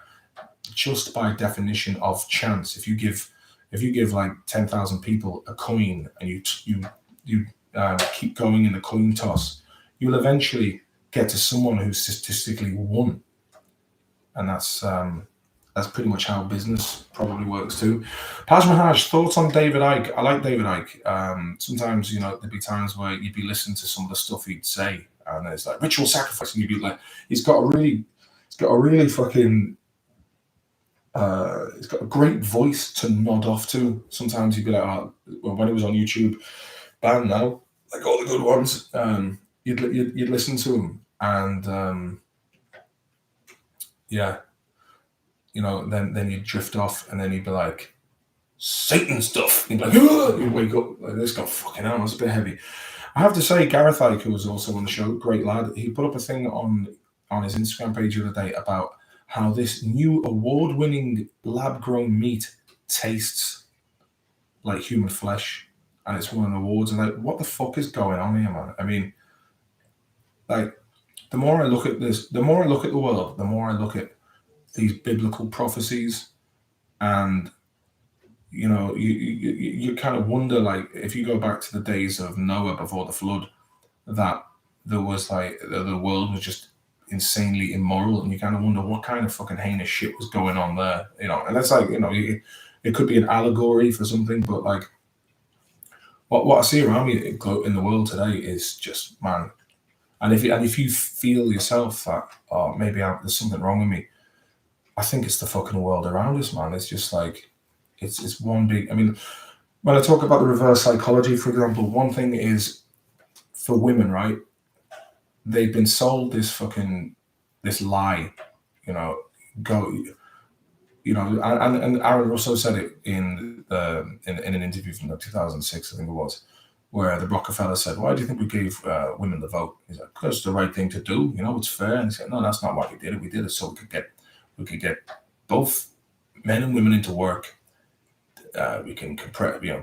just by definition of chance, if you give like 10,000 people a coin and you keep going in the coin toss, you'll eventually get to someone who statistically won, and that's pretty much how business probably works too. Paj Mahaj, thoughts on David Icke? I like David Icke. Sometimes there'd be times where you'd be listening to some of the stuff he'd say, and it's like ritual sacrifice, and you'd be like, he's got a really fucking he's got a great voice to nod off to. Sometimes you'd be like, when it was on YouTube, banned now, like all the good ones, you'd listen to him, and then you'd drift off, and then you'd be like, Satan stuff. You'd be like, you'd wake up, like, this got fucking out, it's a bit heavy. I have to say, Gareth Icke, who was also on the show, great lad, he put up a thing on his Instagram page the other day about how this new award-winning lab-grown meat tastes like human flesh, and it's won awards. And like, what the fuck is going on here, man? I mean, like, the more I look at this, the more I look at the world, the more I look at these biblical prophecies, and you kind of wonder, like, if you go back to the days of Noah before the flood, that there was like the world was just insanely immoral, and you kind of wonder what kind of fucking heinous shit was going on there, and that's like, it could be an allegory for something, but like what I see around me in the world today is just, man. And if you feel yourself that, maybe there's something wrong with me, I think it's the fucking world around us, man. It's just like, it's one big, I mean, when I talk about the reverse psychology, for example, one thing is for women, right? They've been sold this lie, and Aaron Russo said it in an interview from 2006, I think it was, where the Rockefeller said, "Why do you think we gave women the vote?" He's like, "Because it's the right thing to do. It's fair." And he said, "No, that's not why we did it. We did it so we could get both men and women into work. We can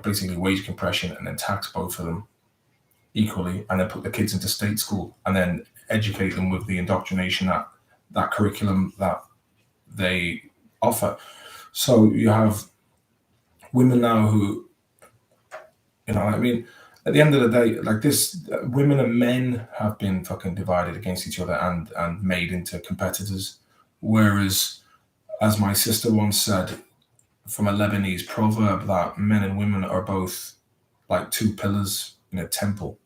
basically wage compression and then tax both of them equally, and then put the kids into state school, and then educate them with the indoctrination that curriculum that they offer." So you have women now who, I mean, at the end of the day, like this, women and men have been fucking divided against each other and made into competitors. Whereas, as my sister once said, from a Lebanese proverb, that men and women are both like two pillars in a temple.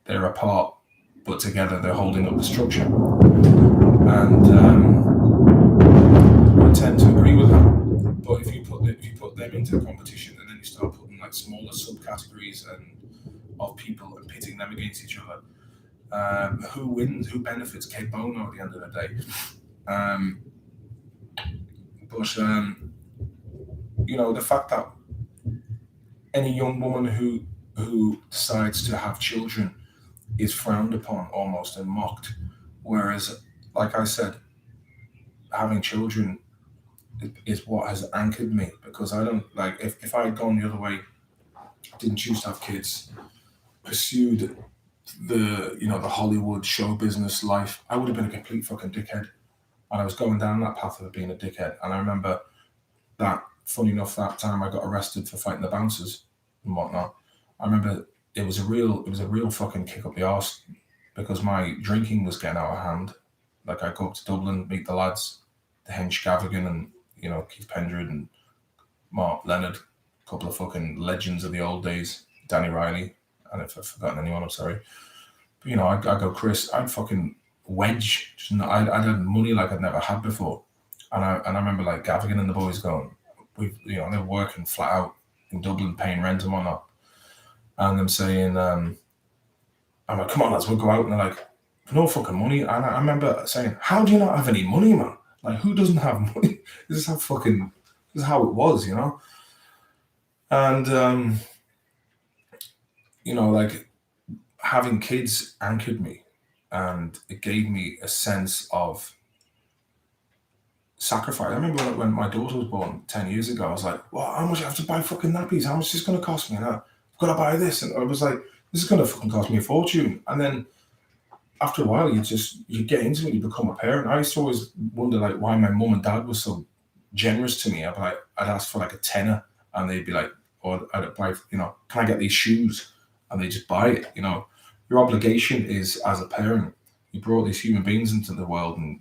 They're apart, but together they're holding up the structure. And I tend to agree with that. But if you put them into competition, and then you start putting like smaller subcategories of people and pitting them against each other, who wins? Who benefits? Kate Bono at the end of the day. The fact that any young woman who decides to have children is frowned upon almost and mocked, whereas, like I said, having children is what has anchored me, because I don't, like, if I had gone the other way, didn't choose to have kids, pursued the Hollywood show business life, I would have been a complete fucking dickhead. And I was going down that path of being a dickhead. And I remember that, funny enough, that time I got arrested for fighting the bouncers. and whatnot. I remember it was a real fucking kick up the arse because my drinking was getting out of hand. Like I go up to Dublin, meet the lads, the Hench Gavigan and Keith Pendred and Mark Leonard, a couple of fucking legends of the old days, Danny Riley, and if I've forgotten anyone, I'm sorry. But I go Chris, I'd fucking wedge. I'd had money like I'd never had before, and I remember like Gavigan and the boys going, they're working flat out in Dublin, paying rent and whatnot, and them saying, I'm like, come on lads, we'll go out, and they're like, no fucking money. And I remember saying, how do you not have any money, man? Like, who doesn't have money? This is how it was, And like having kids anchored me, and it gave me a sense of sacrifice. I remember when my daughter was born 10 years ago, I was like, well, how much I have to buy fucking nappies? How much is this going to cost me? And I've got to buy this. And I was like, this is going to fucking cost me a fortune. And then after a while, you get into it, you become a parent. I used to always wonder like why my mum and dad were so generous to me. I'd ask for like a tenner, and they'd be like, or I'd apply, can I get these shoes? And they just buy it. Your obligation is, as a parent, you brought these human beings into the world, and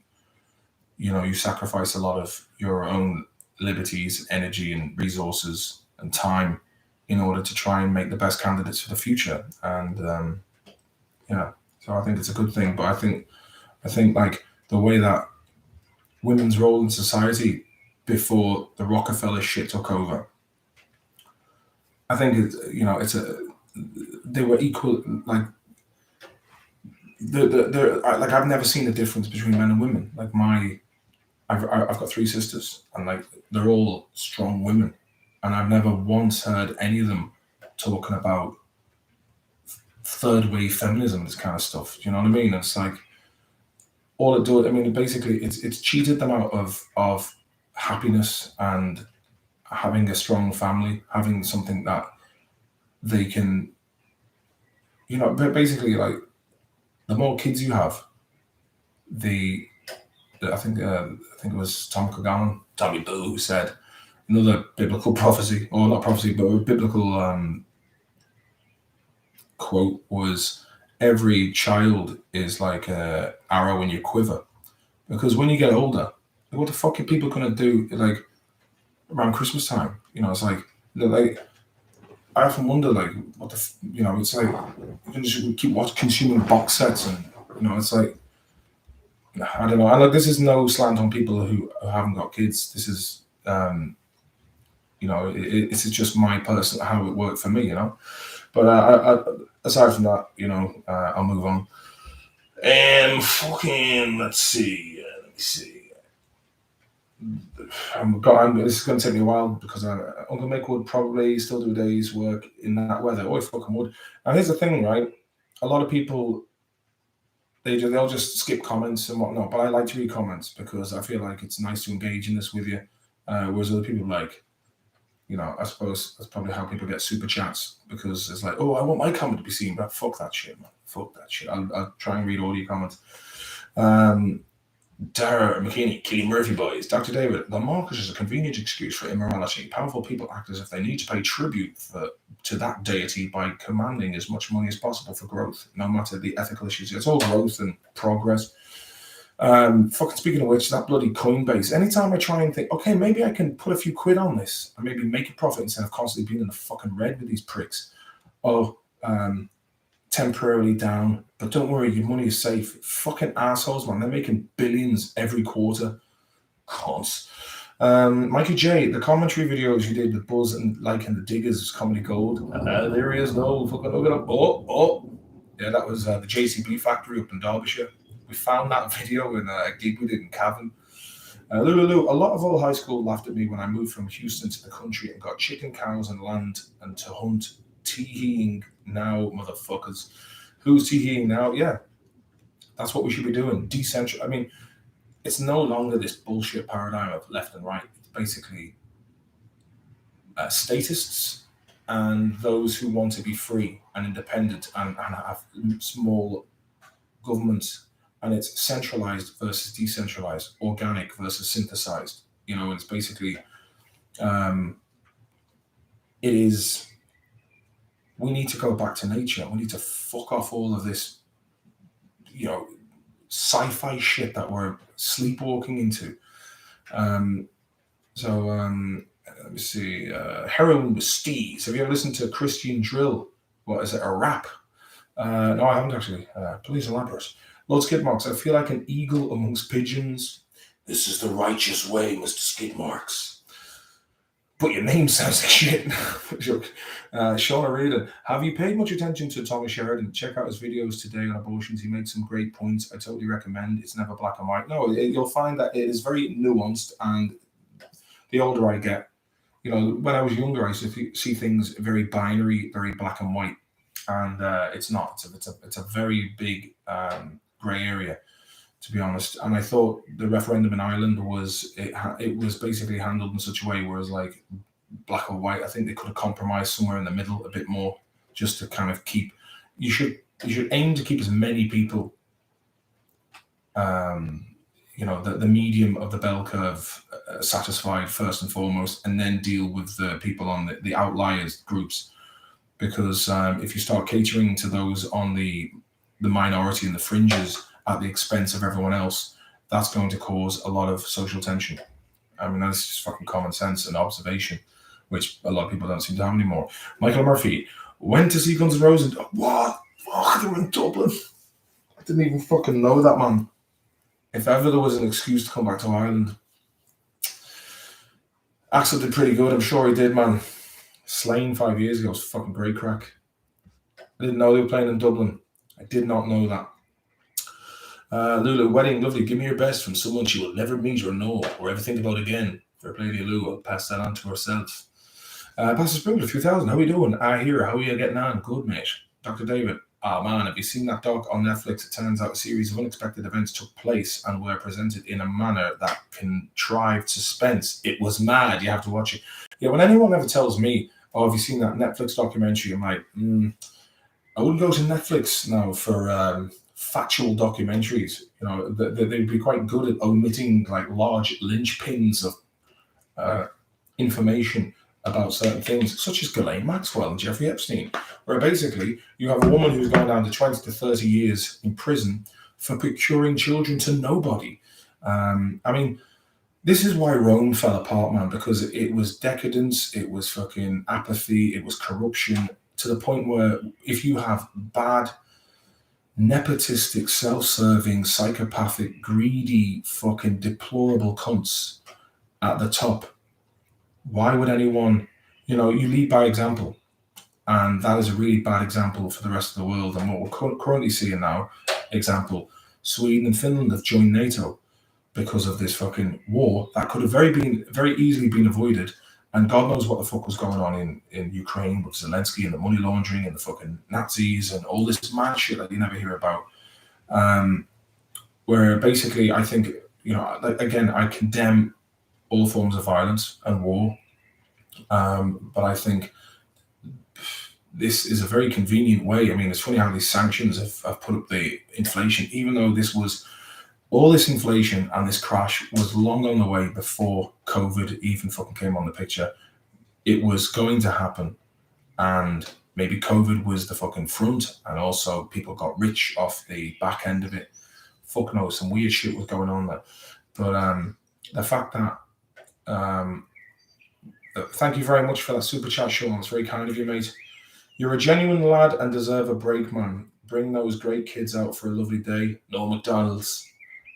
you sacrifice a lot of your own liberties, energy, and resources and time in order to try and make the best candidates for the future. And so I think it's a good thing. But I think like the way that women's role in society before the Rockefeller shit took over, I think they were equal. Like like I've never seen a difference between men and women. Like I've got 3 sisters, and like they're all strong women, and I've never once heard any of them talking about third wave feminism, this kind of stuff. Do you know what I mean? It's like all it does. I mean, basically, it's cheated them out of happiness and having a strong family, having something that they can, basically like the more kids you have, I think it was Tommy Boo, who said another biblical prophecy, or not prophecy, but a biblical quote was, every child is like an arrow in your quiver, because when you get older, what the fuck are people gonna do like around Christmas time? It's like I often wonder like what it's like you can just keep consuming box sets, and it's like I don't know. I know this is no slant on people who haven't got kids. This is this is just my personal how it worked for me, But I aside from that, I'll move on. And fucking, let's see. This is going to take me a while because Uncle Mick would probably still do a day's work in that weather. Oh, he fucking would. And here's the thing, right? A lot of people, they'll just skip comments and whatnot, but I like to read comments because I feel like it's nice to engage in this with you. Whereas other people like, I suppose that's probably how people get super chats, because it's like, oh, I want my comment to be seen, but fuck that shit, man. Fuck that shit. I'll try and read all your comments. Dara McKinney, Killy Murphy boys, Dr. David, the market is a convenient excuse for immorality. Powerful people act as if they need to pay tribute to that deity by commanding as much money as possible for growth, no matter the ethical issues. It's all growth and progress. Fucking speaking of which, that bloody Coinbase, anytime I try and think, okay, maybe I can put a few quid on this and maybe make a profit instead of constantly being in the fucking red with these pricks. Temporarily down, but don't worry, your money is safe. Fucking assholes, man. They're making billions every quarter. Cons. Mikey J, the commentary videos you did with Buzz and the Diggers Comedy Gold. There he is. No, fucking look it up. Oh. Yeah, that was the JCB factory up in Derbyshire. We found that video in a gig we did in Cavan. Lulu, a lot of old high school laughed at me when I moved from Houston to the country and got chicken, cows, and land and to hunt. Teeing now, motherfuckers. Who's teeing now? Yeah, that's what we should be doing. Decentral. I mean, it's no longer this bullshit paradigm of left and right. It's basically statists and those who want to be free and independent and have small governments. And it's centralized versus decentralized, organic versus synthesized. It's basically, it is We need to go back to nature. We need to fuck off all of this, sci-fi shit that we're sleepwalking into. Let me see. Heroin with Steez. Have you ever listened to Christian Drill? What is it? A rap? No, I haven't actually. Please elaborate. Lord Skidmarks, I feel like an eagle amongst pigeons. This is the righteous way, Mr. Skidmarks. But your name sounds like shit. Shauna Reardon, have you paid much attention to Thomas Sheridan? Check out his videos today on abortions. He makes some great points. I totally recommend. It's never black and white. No, you'll find that it is very nuanced, and the older I get, when I was younger, I used to see things very binary, very black and white, and it's not. It's a very big grey area, to be honest. And I thought the referendum in Ireland was basically handled in such a way where it was like black or white. I think they could have compromised somewhere in the middle a bit more, just to kind of keep. You should aim to keep as many people, the medium of the bell curve satisfied first and foremost, and then deal with the people on the outliers groups. Because if you start catering to those on the minority and the fringes at the expense of everyone else, that's going to cause a lot of social tension. I mean, that's just fucking common sense and observation, which a lot of people don't seem to have anymore. Michael Murphy went to see Guns N' Roses. What? Fuck, they were in Dublin. I didn't even fucking know that, man. If ever there was an excuse to come back to Ireland. Axel did pretty good, I'm sure he did, man. Slain 5 years ago was fucking great crack. I didn't know they were playing in Dublin. I did not know that. Lulu, wedding, lovely. Give me your best from someone she will never meet or know or ever think about again. Fair play to Lulu. I'll pass that on to herself. Pastor Sprinkler, 2000. How are you doing? Here. How are you getting on? Good, mate. Dr. David. Man, have you seen that doc on Netflix? It turns out a series of unexpected events took place and were presented in a manner that contrived suspense. It was mad. You have to watch it. Yeah, when anyone ever tells me, oh, have you seen that Netflix documentary? I'm like, I wouldn't go to Netflix now for factual documentaries. They'd be quite good at omitting like large linchpins of information about certain things, such as Ghislaine Maxwell and Jeffrey Epstein, where basically you have a woman who's gone down to 20 to 30 years in prison for procuring children to nobody. I mean, this is why Rome fell apart, man, because it was decadence, it was fucking apathy, it was corruption, to the point where if you have bad, nepotistic, self-serving, psychopathic, greedy, fucking deplorable cunts at the top, why would anyone, you lead by example. And that is a really bad example for the rest of the world. And what we're currently seeing now, example, Sweden and Finland have joined NATO because of this fucking war that could have very easily been avoided. And God knows what the fuck was going on in Ukraine with Zelensky and the money laundering and the fucking Nazis and all this mad shit that you never hear about. Where basically, I think, again, I condemn all forms of violence and war. But I think this is a very convenient way. I mean, it's funny how these sanctions have put up the inflation, even though all this inflation and this crash was long on the way before COVID even fucking came on the picture. It was going to happen. And maybe COVID was the fucking front, and also people got rich off the back end of it. Fuck knows, some weird shit was going on there. But the fact that thank you very much for that super chat, Sean. It's very kind of you, mate. You're a genuine lad and deserve a break, man. Bring those great kids out for a lovely day. No McDonald's.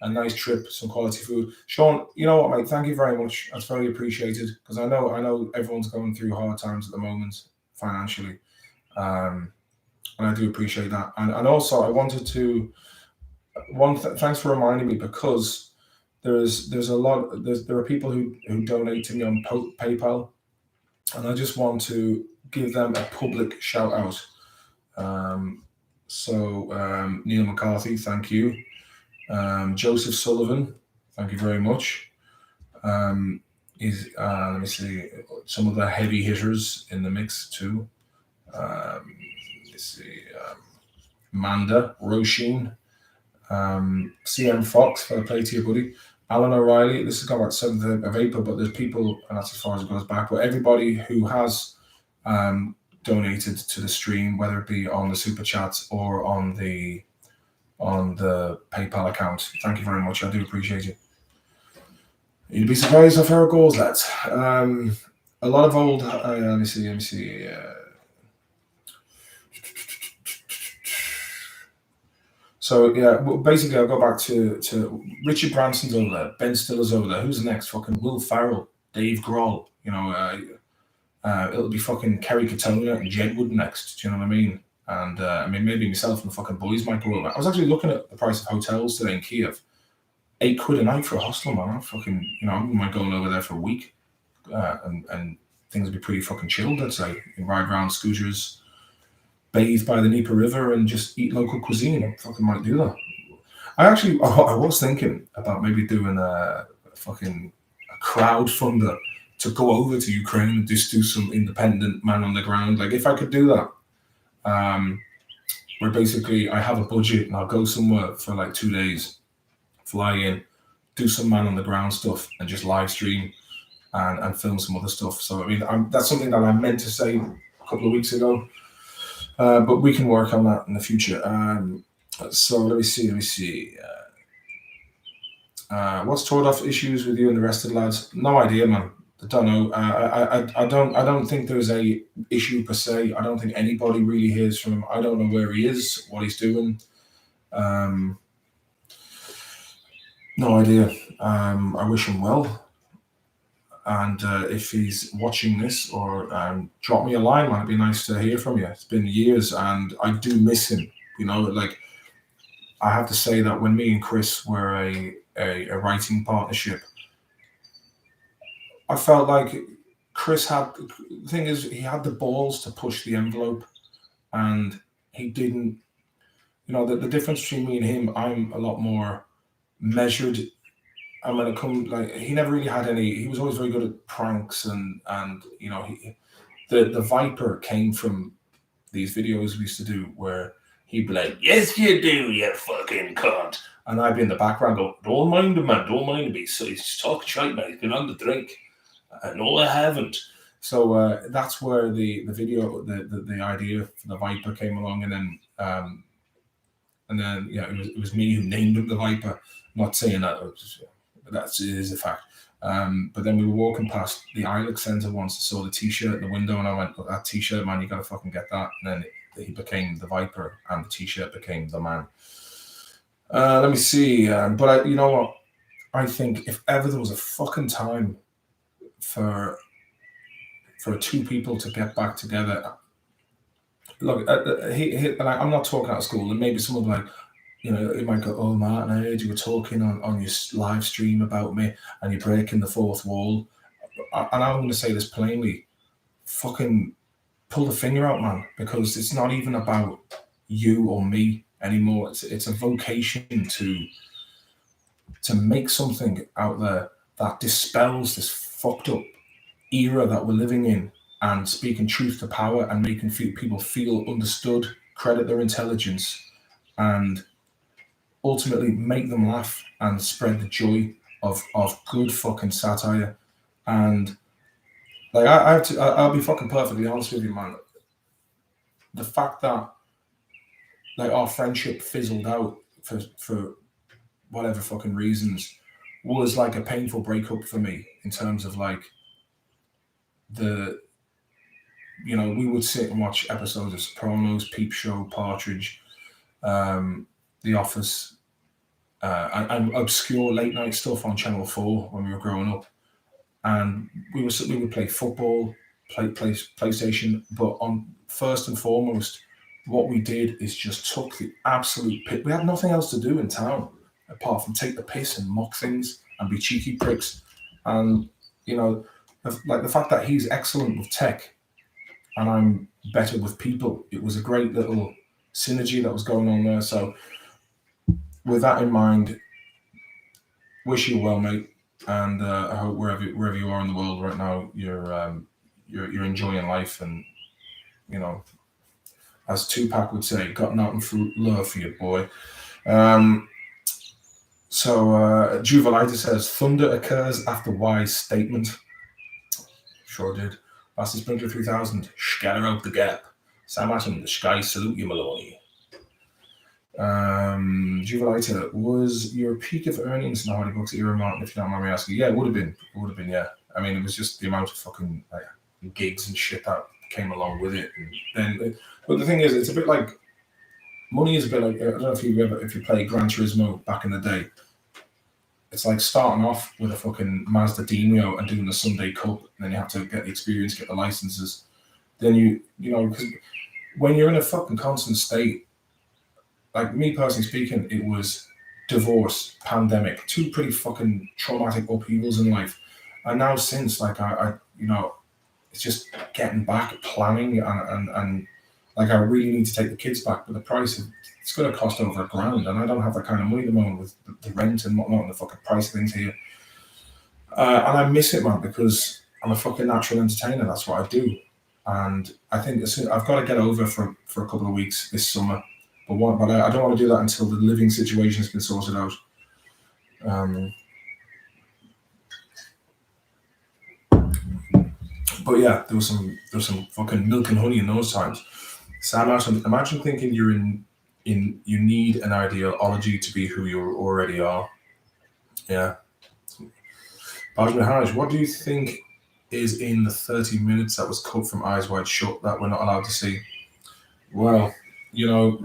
A nice trip, some quality food. Sean, you know what, mate? Thank you very much. That's very appreciated, because I know everyone's going through hard times at the moment financially, and I do appreciate that. And also, I wanted to thanks for reminding me, because there are people who donate to me on PayPal, and I just want to give them a public shout out. Neil McCarthy, thank you. Joseph Sullivan, thank you very much. Let me see, some of the heavy hitters in the mix too. Manda, Roisin, CM Fox, for the play to you, buddy. Alan O'Reilly, this has got about 7th of April, but there's people, and that's as far as it goes back, but everybody who has donated to the stream, whether it be on the super chats or on the PayPal account. Thank you very much. I do appreciate it. You'd be surprised how far it goes, lads. A lot of old. Let me see. So yeah, basically I'll go back to Richard Branson's over there, Ben Stiller's over there. Who's the next? Fucking Will Ferrell, Dave Grohl. You know, it'll be fucking Kerry Katona and Jedward next. Do you know what I mean? And I mean, maybe myself and the fucking boys might go over. I was actually looking at the price of hotels today in Kiev. £8 a night for a hostel, man. I'm fucking, you know, I might go over there for a week, and things would be pretty fucking chilled. I'd say. You can ride around scooters, bathe by the Dnieper River, and just eat local cuisine. I fucking might do that. I was thinking about maybe doing a crowdfunder to go over to Ukraine and just do some independent man on the ground. Like if I could do that, where basically I have a budget and I'll go somewhere for like 2 days, fly in, do some man on the ground stuff, and just live stream and film some other stuff. So I mean, that's something that I meant to say a couple of weeks ago. But we can work on that in the future. So let me see. What's Tordoff issues with you and the rest of the lads? No idea, man. I don't know. I don't think there's a issue per se. I don't think anybody really hears from him. I don't know where he is, what he's doing. No idea. I wish him well. And if he's watching this, or drop me a line, man. It'd be nice to hear from you. It's been years, and I do miss him. You know, like I have to say that when me and Chris were a writing partnership, I felt like Chris had. The thing is, he had the balls to push the envelope, and he didn't. You know, the difference between me and him, I'm a lot more measured. And when it comes, like, he never really had any. He was always very good at pranks, and you know, the Viper came from these videos we used to do where he'd be like, "Yes, you do, you fucking cunt," and I'd be in the background go, "Don't mind him, man. Don't mind him. So he's talking shite, man. He's been on the drink." No, I haven't. So that's where the video, the idea for the Viper came along, and then yeah, it was me who named him the Viper. I'm not saying that. It is a fact. But then we were walking past the Ilex Centre once and saw the T-shirt in the window, and I went, "Look, that T-shirt, man, you got to fucking get that." And then he became the Viper, and the T-shirt became the man. Let me see. But you know what? I think if ever there was a fucking time for two people to get back together, look, I'm not talking out of school, and maybe someone like, you know, it might go, "Oh, Martin, I heard you were talking on your live stream about me and you're breaking the fourth wall." And I'm going to say this plainly, fucking pull the finger out, man, because it's not even about you or me anymore. It's a vocation to make something out there that dispels this fucked up era that we're living in, and speaking truth to power and making people feel understood, credit their intelligence, and ultimately make them laugh and spread the joy of good fucking satire. And like I'll be fucking perfectly honest with you, man. The fact that like our friendship fizzled out for whatever fucking reasons was like a painful breakup for me, in terms of like you know, we would sit and watch episodes of Sopranos, Peep Show, Partridge, The Office, and obscure late night stuff on Channel 4 when we were growing up, and we would play football, play PlayStation, but on first and foremost, what we did is just took the absolute piss. We had nothing else to do in town apart from take the piss and mock things and be cheeky pricks. And you know, like the fact that he's excellent with tech and I'm better with people, it was a great little synergy that was going on there. So with that in mind, wish you well, mate, and I hope wherever you are in the world right now, you're enjoying life, and you know, as Tupac would say, got nothing for love for you, boy. So Juvelita says thunder occurs after wise statement. Sure did. Basti Sprinkler 3000, scatter out the gap. Sam Atom, the sky salute you, Maloney. Juvelita, was your peak of earnings in the Hardy Books era, Martin, if you don't mind me asking? Yeah, it would have been. It would have been, yeah. I mean, it was just the amount of fucking gigs and shit that came along with it. And then, but the thing is, it's a bit like, money is a bit like, I don't know if you played Gran Turismo back in the day. It's like starting off with a fucking Mazda Demio and doing the Sunday Cup, and then you have to get the experience, get the licenses. Then you know, because when you're in a fucking constant state, like me personally speaking, it was divorce, pandemic, two pretty fucking traumatic upheavals in life. And now since, like, I you know, it's just getting back, planning, and like, I really need to take the kids back, but the price of it's going to cost over $1,000, and I don't have that kind of money at the moment with the rent and whatnot and the fucking price of things here. And I miss it, man, because I'm a fucking natural entertainer. That's what I do. And I think I've got to get over for a couple of weeks this summer. But I don't want to do that until the living situation has been sorted out. But yeah, there was some fucking milk and honey in those times. Sam Atom, imagine thinking you need an ideology to be who you already are. Yeah. Benjamin Harris, what do you think is in the 30 minutes that was cut from Eyes Wide Shut that we're not allowed to see? Well, you know,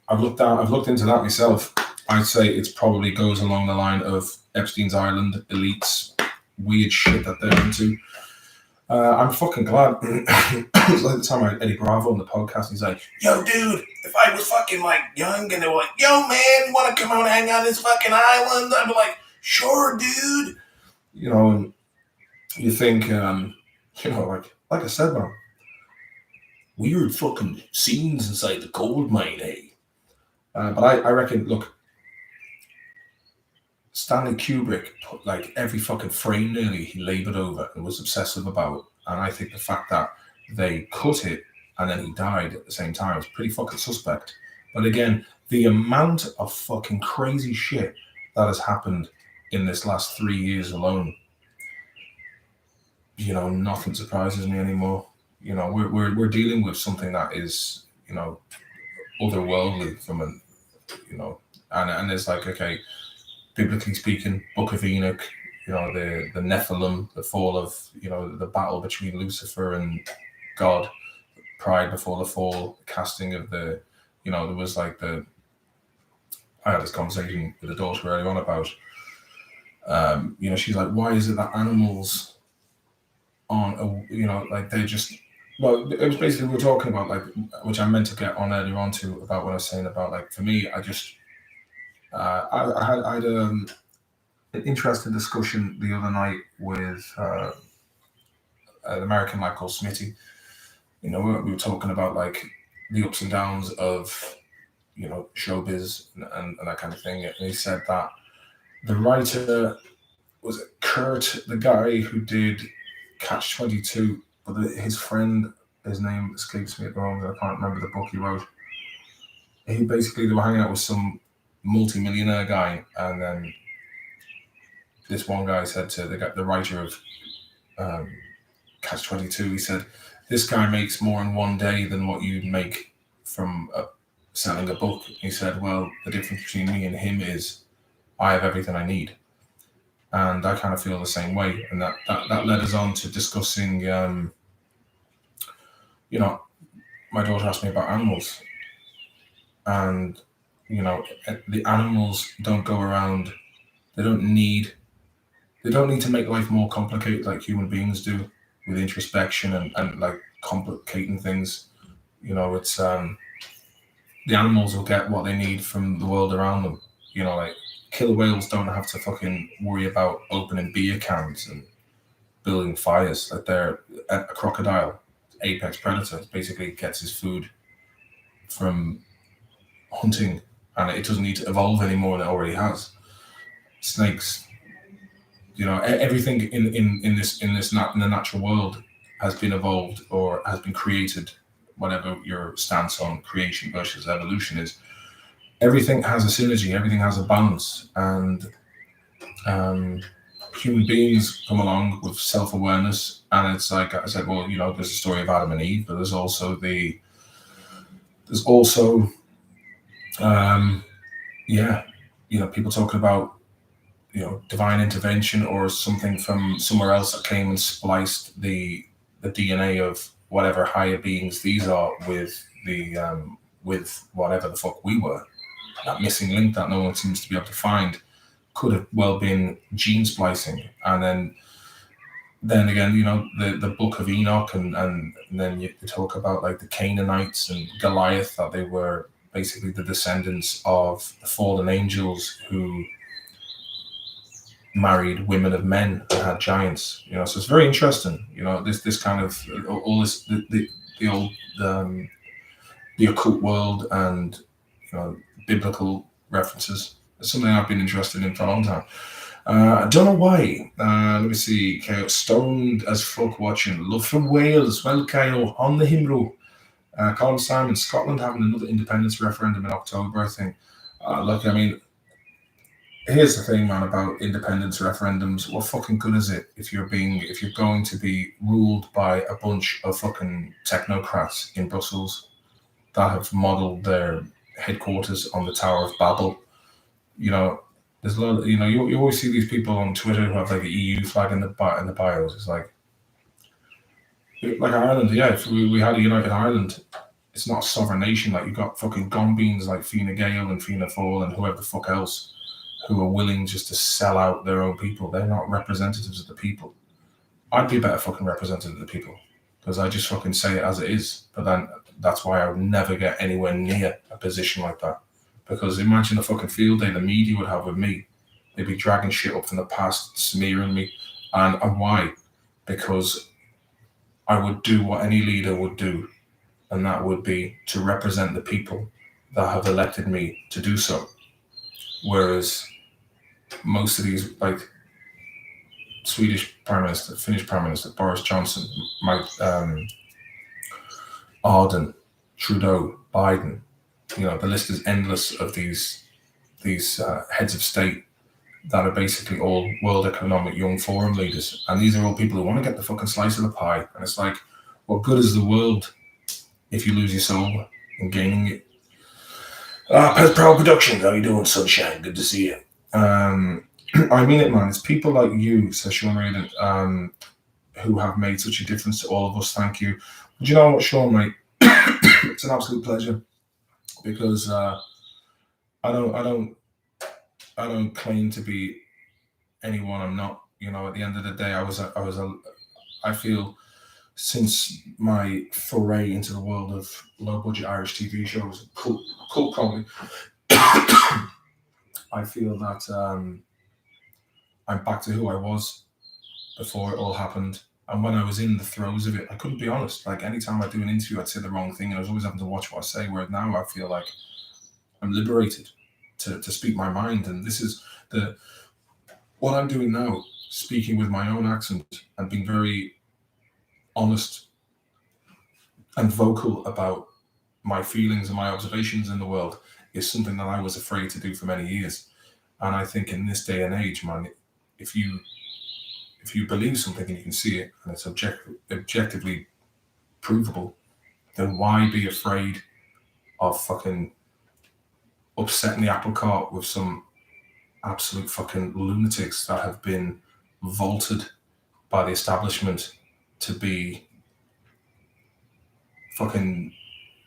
I've looked into that myself. I'd say it probably goes along the line of Epstein's Island, elites, weird shit that they're into. I'm fucking glad. It was like the time I had Eddie Bravo on the podcast. He's like, "Yo, dude, if I was fucking like young and they were like, yo, man, you want to come out and hang out on this fucking island?" I'd be like, "Sure, dude." You know, and you think, you know, like I said, man, weird fucking scenes inside the gold mine, eh? But I reckon, look, Stanley Kubrick put like every fucking frame nearly he laboured over and was obsessive about. And I think the fact that they cut it and then he died at the same time is pretty fucking suspect. But again, the amount of fucking crazy shit that has happened in this last 3 years alone, you know, nothing surprises me anymore. You know, we're dealing with something that is, you know, otherworldly from an, you know, and it's like, okay, biblically speaking, Book of Enoch, you know, the Nephilim, the fall of, you know, the battle between Lucifer and God, pride before the fall, casting of the, you know, there was like I had this conversation with a daughter earlier on about, you know, she's like, why is it that animals aren't, you know, like they just, well, it was basically, we were talking about, like, which I meant to get on earlier on to, about what I was saying about, like, for me, I just, I had an interesting discussion the other night with an American lad called Smitty. You know, we were talking about, like, the ups and downs of, you know, showbiz and that kind of thing. And he said that the writer, was it Kurt, the guy who did Catch 22, but his friend, his name escapes me at the moment, I can't remember the book he wrote. He basically, they were hanging out with some multi-millionaire guy, and then this one guy said to the writer of Catch 22, he said, "This guy makes more in one day than what you'd make from selling a book." He said, "Well, the difference between me and him is I have everything I need." And I kind of feel the same way. And that led us on to discussing, you know, my daughter asked me about animals. And, you know, the animals don't go around, they don't need to make life more complicated like human beings do with introspection and like complicating things. You know, it's the animals will get what they need from the world around them. You know, like killer whales don't have to fucking worry about opening beer cans and building fires. Like they're a crocodile, apex predator, basically gets his food from hunting, and it doesn't need to evolve any more than it already has. Snakes, you know, everything in the natural world has been evolved or has been created, whatever your stance on creation versus evolution is. Everything has a synergy, everything has a balance, and human beings come along with self-awareness, and it's like I said, well, there's the story of Adam and Eve, but there's also people talking about divine intervention or something from somewhere else that came and spliced the DNA of whatever higher beings these are with with whatever the fuck we were. That missing link that no one seems to be able to find could have well been gene splicing. And then again, the book of Enoch, and then you talk about like the Canaanites and Goliath, that they were basically the descendants of the fallen angels who married women of men and had giants. So it's very interesting. This kind of all this the old the occult world and biblical references. It's something I've been interested in for a long time. I don't know why. Let me see. Kyle, stoned as fuck watching. Love from Wales. Well, Kyle, on the Himro. Colin Simon, Scotland having another independence referendum in October, I think. Look, I mean, here's the thing, man, about independence referendums. What fucking good is it if you're going to be ruled by a bunch of fucking technocrats in Brussels that have modelled their headquarters on the Tower of Babel? There's a lot of, you always see these people on Twitter who have like the EU flag in the bios. It's like Ireland, yeah. If we had a united Ireland, it's not a sovereign nation. Like, you've got fucking gombeans like Fine Gael and Fianna Fáil and whoever the fuck else who are willing just to sell out their own people. They're not representatives of the people. I'd be a better fucking representative of the people because I just fucking say it as it is. But then that's why I would never get anywhere near a position like that. Because imagine the fucking field day the media would have with me. They'd be dragging shit up from the past, smearing me. And why? Because I would do what any leader would do, and that would be to represent the people that have elected me to do so. Whereas most of these, like Swedish Prime Minister, Finnish Prime Minister, Boris Johnson, Mike Arden, Trudeau, Biden, the list is endless of these heads of state that are basically all World Economic Young Forum leaders. And these are all people who want to get the fucking slice of the pie. And it's like, what good is the world if you lose your soul in gaining it? Proud Productions, how you doing, sunshine? Good to see you. I mean it, man. It's people like you, says Sean Raiden, who have made such a difference to all of us. Thank you. But you know what, Sean, mate? It's an absolute pleasure, because I don't claim to be anyone I'm not. At the end of the day, I feel, since my foray into the world of low budget Irish TV shows, cult comedy, I feel that I'm back to who I was before it all happened. And when I was in the throes of it, I couldn't be honest. Like, anytime I do an interview, I'd say the wrong thing, and I was always having to watch what I say. Where now I feel like I'm liberated to speak my mind. And this is what I'm doing now, speaking with my own accent and being very honest and vocal about my feelings and my observations in the world, is something that I was afraid to do for many years. And I think in this day and age, man, if you believe something and you can see it and it's objectively provable, then why be afraid of fucking upsetting the apple cart with some absolute fucking lunatics that have been vaulted by the establishment to be fucking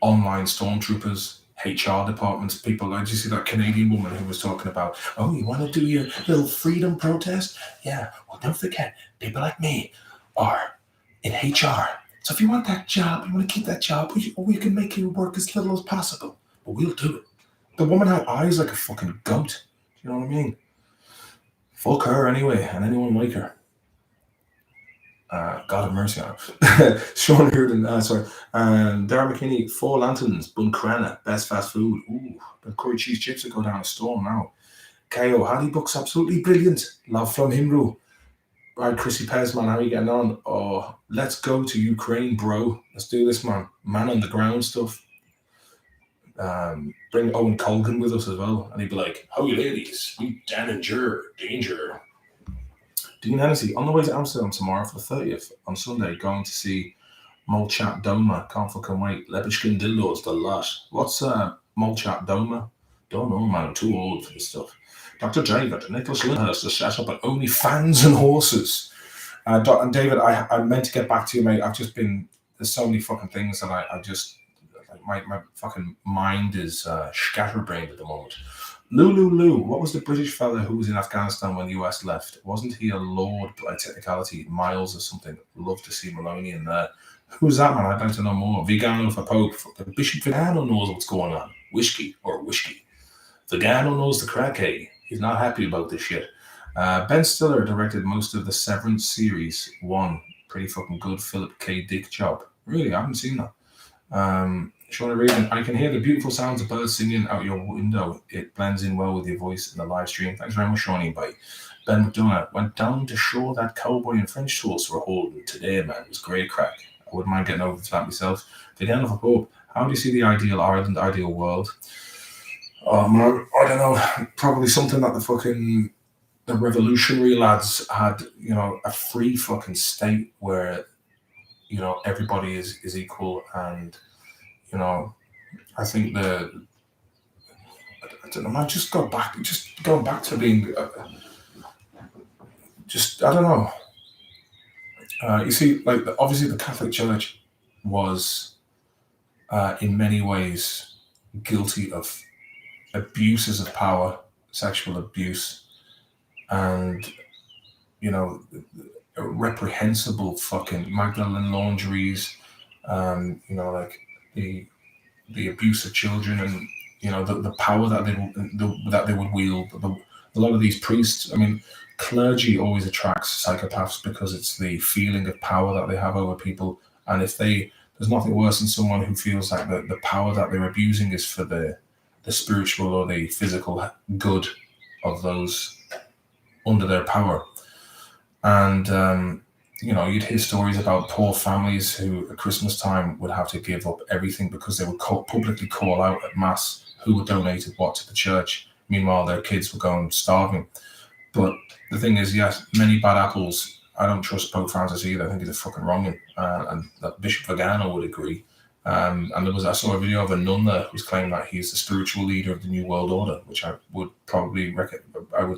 online stormtroopers, HR departments, people like, did you see that Canadian woman who was talking about, oh, you want to do your little freedom protest? Yeah, well, don't forget, people like me are in HR. So if you want that job, you want to keep that job, we can make you work as little as possible, but we'll do it. The woman had eyes like a fucking goat. You know what I mean? Fuck her anyway, and anyone like her. God have mercy on her. Sean Hurden, sorry. Darren McKinney, 4 lanterns, Buncrana, best fast food. Ooh, the curry cheese chips will go down a storm now. KO, Hardy Book's absolutely brilliant. Love from Himru. Right, Chrissy Pez, man, how are you getting on? Oh, let's go to Ukraine, bro. Let's do this, man. Man on the ground stuff. Bring Owen Colgan with us as well. And he'd be like, howdy ladies, we danger. Dean Hennessy, on the way to Amsterdam tomorrow for the 30th, on Sunday, going to see Molchat Doma. Can't fucking wait. Lebishkin Dildos, the lot. What's Molchat Doma? Don't know, man. I'm too old for this stuff. Dr. David, Nicholas Lyndhurst has set up an OnlyFans and horses. And David, I meant to get back to you, mate. I've just been, there's so many fucking things that I just, like my fucking mind is scatterbrained at the moment. Lou, what was the British fella who was in Afghanistan when the US left? Wasn't he a lord by technicality, Miles or something? Love to see Maloney in there. Who's that, man? I'd like to know more. Vigano for Pope. Bishop Vigano knows what's going on. Whiskey. Vigano knows the crack, eh? He's not happy about this shit. Ben Stiller directed most of the Severance series 1. Pretty fucking good Philip K. Dick job. Really, I haven't seen that. Shauna Regan, I can hear the beautiful sounds of birds singing out your window. It blends in well with your voice in the live stream. Thanks very much, Shawnee. Bye. Ben McDonough went down to show that cowboy and French toast were holding today, man. It was great crack. I wouldn't mind getting over to that myself. Vigano for Pope, how do you see the ideal Ireland, ideal world? Man, I don't know. Probably something that the revolutionary lads had, a free fucking state where, everybody is equal. And, I think I don't know, man, just going back to being, I don't know. You see, like, obviously the Catholic Church was, in many ways, guilty of abuses of power, sexual abuse, and, reprehensible fucking Magdalene laundries, like the abuse of children, and, the power that they would wield. A lot of these priests, I mean, clergy always attracts psychopaths because it's the feeling of power that they have over people. And there's nothing worse than someone who feels like the power that they're abusing is for the spiritual or the physical good of those under their power. And, you'd hear stories about poor families who at Christmas time would have to give up everything because they would publicly call out at Mass who had donated what to the church. Meanwhile, their kids were going starving. But the thing is, yes, many bad apples. I don't trust Pope Francis either. I think he's a fucking wrong'un. And that Bishop Vigano would agree. And I saw a video of a nun there who's claiming that he's the spiritual leader of the New World Order, which I would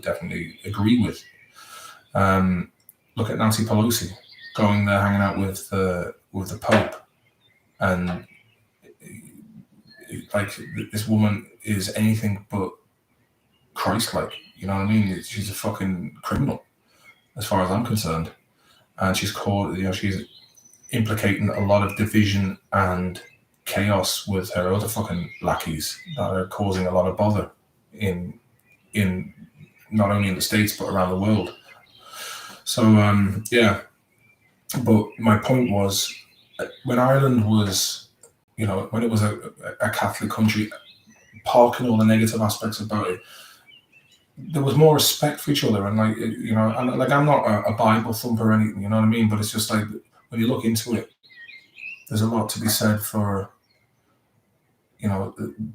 definitely agree with. Look at Nancy Pelosi going there, hanging out with the Pope, and like this woman is anything but Christ-like. You know what I mean? She's a fucking criminal, as far as I'm concerned, and she's she's implicating a lot of division and chaos with her other fucking lackeys that are causing a lot of bother in not only in the States but around the world. So yeah, but my point was, when Ireland was, when it was a Catholic country, parking all the negative aspects about it, there was more respect for each other, and I'm not a Bible thumper or anything, you know what I mean? But it's just like, when you look into it, there's a lot to be said for,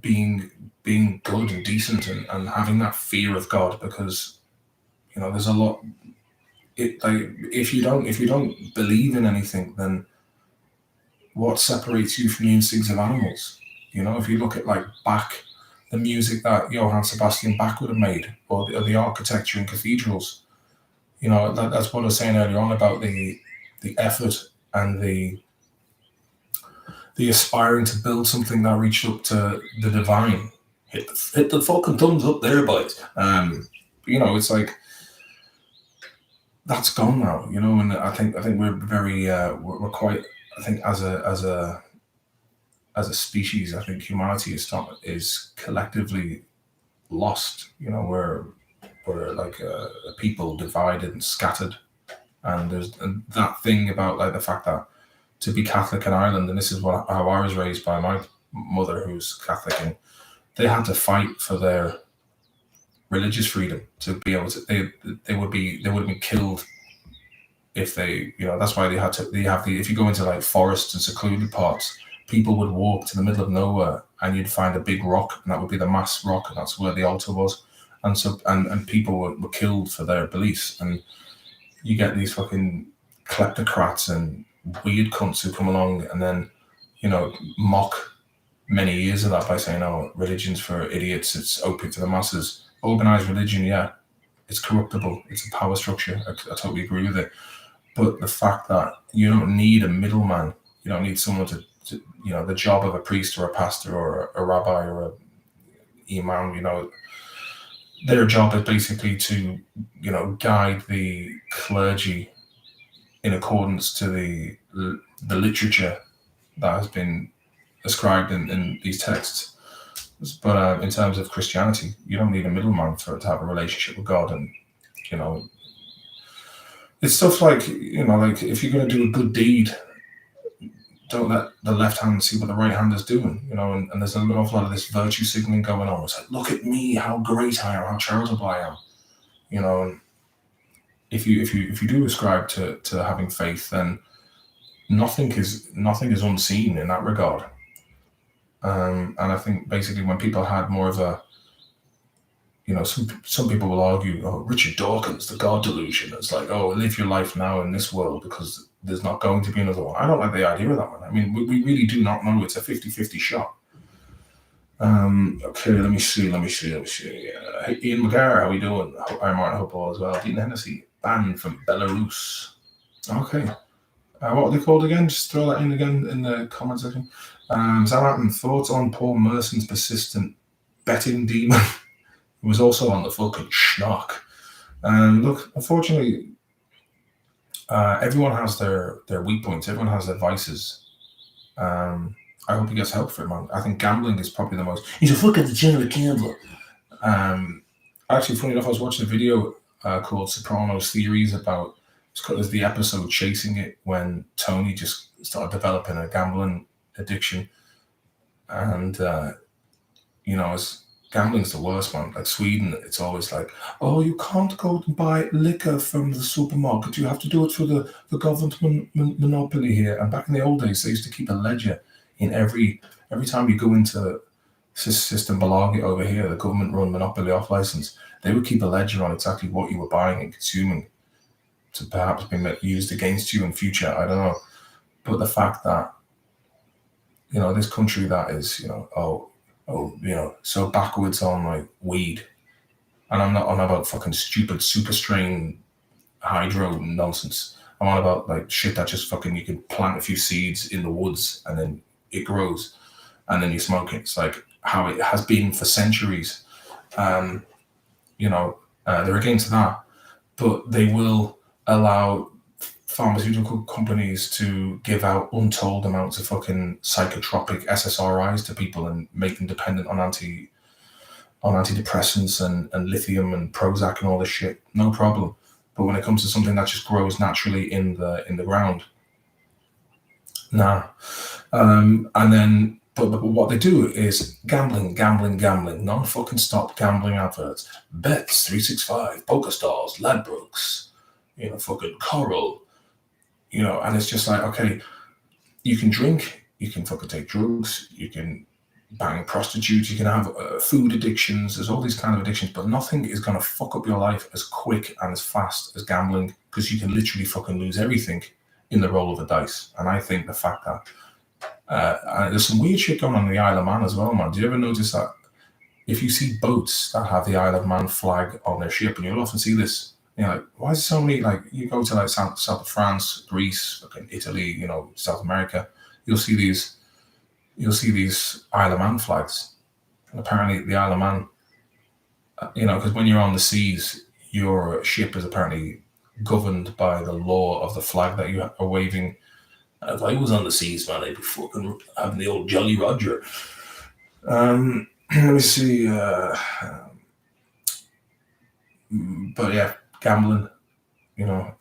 being good and decent and having that fear of God, because, there's a lot. If you don't believe in anything, then what separates you from the instincts of animals? If you look at like Bach, the music that Johann Sebastian Bach would have made, or the architecture in cathedrals, that's what I was saying earlier on about the effort and the aspiring to build something that reached up to the divine. Hit the fucking thumbs up there, boys. It's like, that's gone now, and I think we're very we're quite, I think as a species, I think humanity is collectively lost. We're like a people divided and scattered, and there's that thing about like the fact that to be Catholic in Ireland, and this is how I was raised by my mother, who's Catholic, and they had to fight for their religious freedom to be able to. They would have been killed if they, that's why if you go into like forests and secluded parts, people would walk to the middle of nowhere and you'd find a big rock, and that would be the mass rock, and that's where the altar was. And so and people were killed for their beliefs. And you get these fucking kleptocrats and weird cunts who come along and then, mock many years of that by saying, oh, religion's for idiots, it's open to the masses. Organized religion, yeah, it's corruptible, it's a power structure, I totally agree with it. But the fact that you don't need a middleman, you don't need someone to the job of a priest or a pastor or a rabbi or a imam, their job is basically to, guide the clergy in accordance to the literature that has been ascribed in these texts. But in terms of Christianity, you don't need a middleman to have a relationship with God. And, it's stuff like, like if you're going to do a good deed, don't let the left hand see what the right hand is doing, and there's an awful lot of this virtue signaling going on. It's like, look at me, how great I am, how charitable I am, and if you do ascribe to having faith, then nothing is unseen in that regard. And I think basically when people had more of a, some people will argue, oh, Richard Dawkins, the God delusion. It's like, oh, live your life now in this world because there's not going to be another one. I don't like the idea of that one. I mean, we really do not know. It's a 50-50 shot. Okay, let me see. Ian McGarr, how we doing? I'm Martin, hope all as well. Dean Hennessy, banned from Belarus. Okay. What are they called again? Just throw that in again in the comment section. Zamatin, thoughts on Paul Merson's persistent betting demon? He was also on the fucking schnock. Look, unfortunately, everyone has their weak points. Everyone has their vices. I hope he gets help for it, man. I think gambling is probably the most... He's a fucking degenerate gambler. Actually, funny enough, I was watching a video called Sopranos Theories about... There's the episode Chasing It when Tony just started developing a gambling addiction. And, gambling's the worst, man. Like Sweden, it's always like, oh, you can't go and buy liquor from the supermarket. You have to do it through the government monopoly here. And back in the old days, they used to keep a ledger in every time you go into Systembolaget over here, the government-run monopoly off license. They would keep a ledger on exactly what you were buying and consuming to perhaps be used against you in future. I don't know. But the fact that, this country that is, so backwards on like weed, and I'm not on about fucking stupid super strain hydro nonsense. I'm on about like shit that just fucking you can plant a few seeds in the woods and then it grows and then you smoke it. It's like how it has been for centuries. They're against that, but they will allow pharmaceutical companies to give out untold amounts of fucking psychotropic SSRIs to people and make them dependent on antidepressants and lithium and Prozac and all this shit. No problem. But when it comes to something that just grows naturally in the ground, nah. But what they do is gambling, non-fucking stop gambling adverts, bets, 365, PokerStars, Ladbrokes, fucking Coral, and it's just like, okay, you can drink, you can fucking take drugs, you can bang prostitutes, you can have food addictions, there's all these kind of addictions, but nothing is going to fuck up your life as quick and as fast as gambling, because you can literally fucking lose everything in the roll of the dice. And I think the fact that there's some weird shit going on in the Isle of Man as well, man. Do you ever notice that if you see boats that have the Isle of Man flag on their ship, and you'll often see this, like, why is there so many, like, you go to like south of France, Greece, fucking Italy, South America, you'll see these Isle of Man flags. And apparently the Isle of Man, because when you're on the seas, your ship is apparently governed by the law of the flag that you are waving. If I was on the seas, man, I'd be fucking having the old Jolly Roger. Let me see. But yeah, gambling.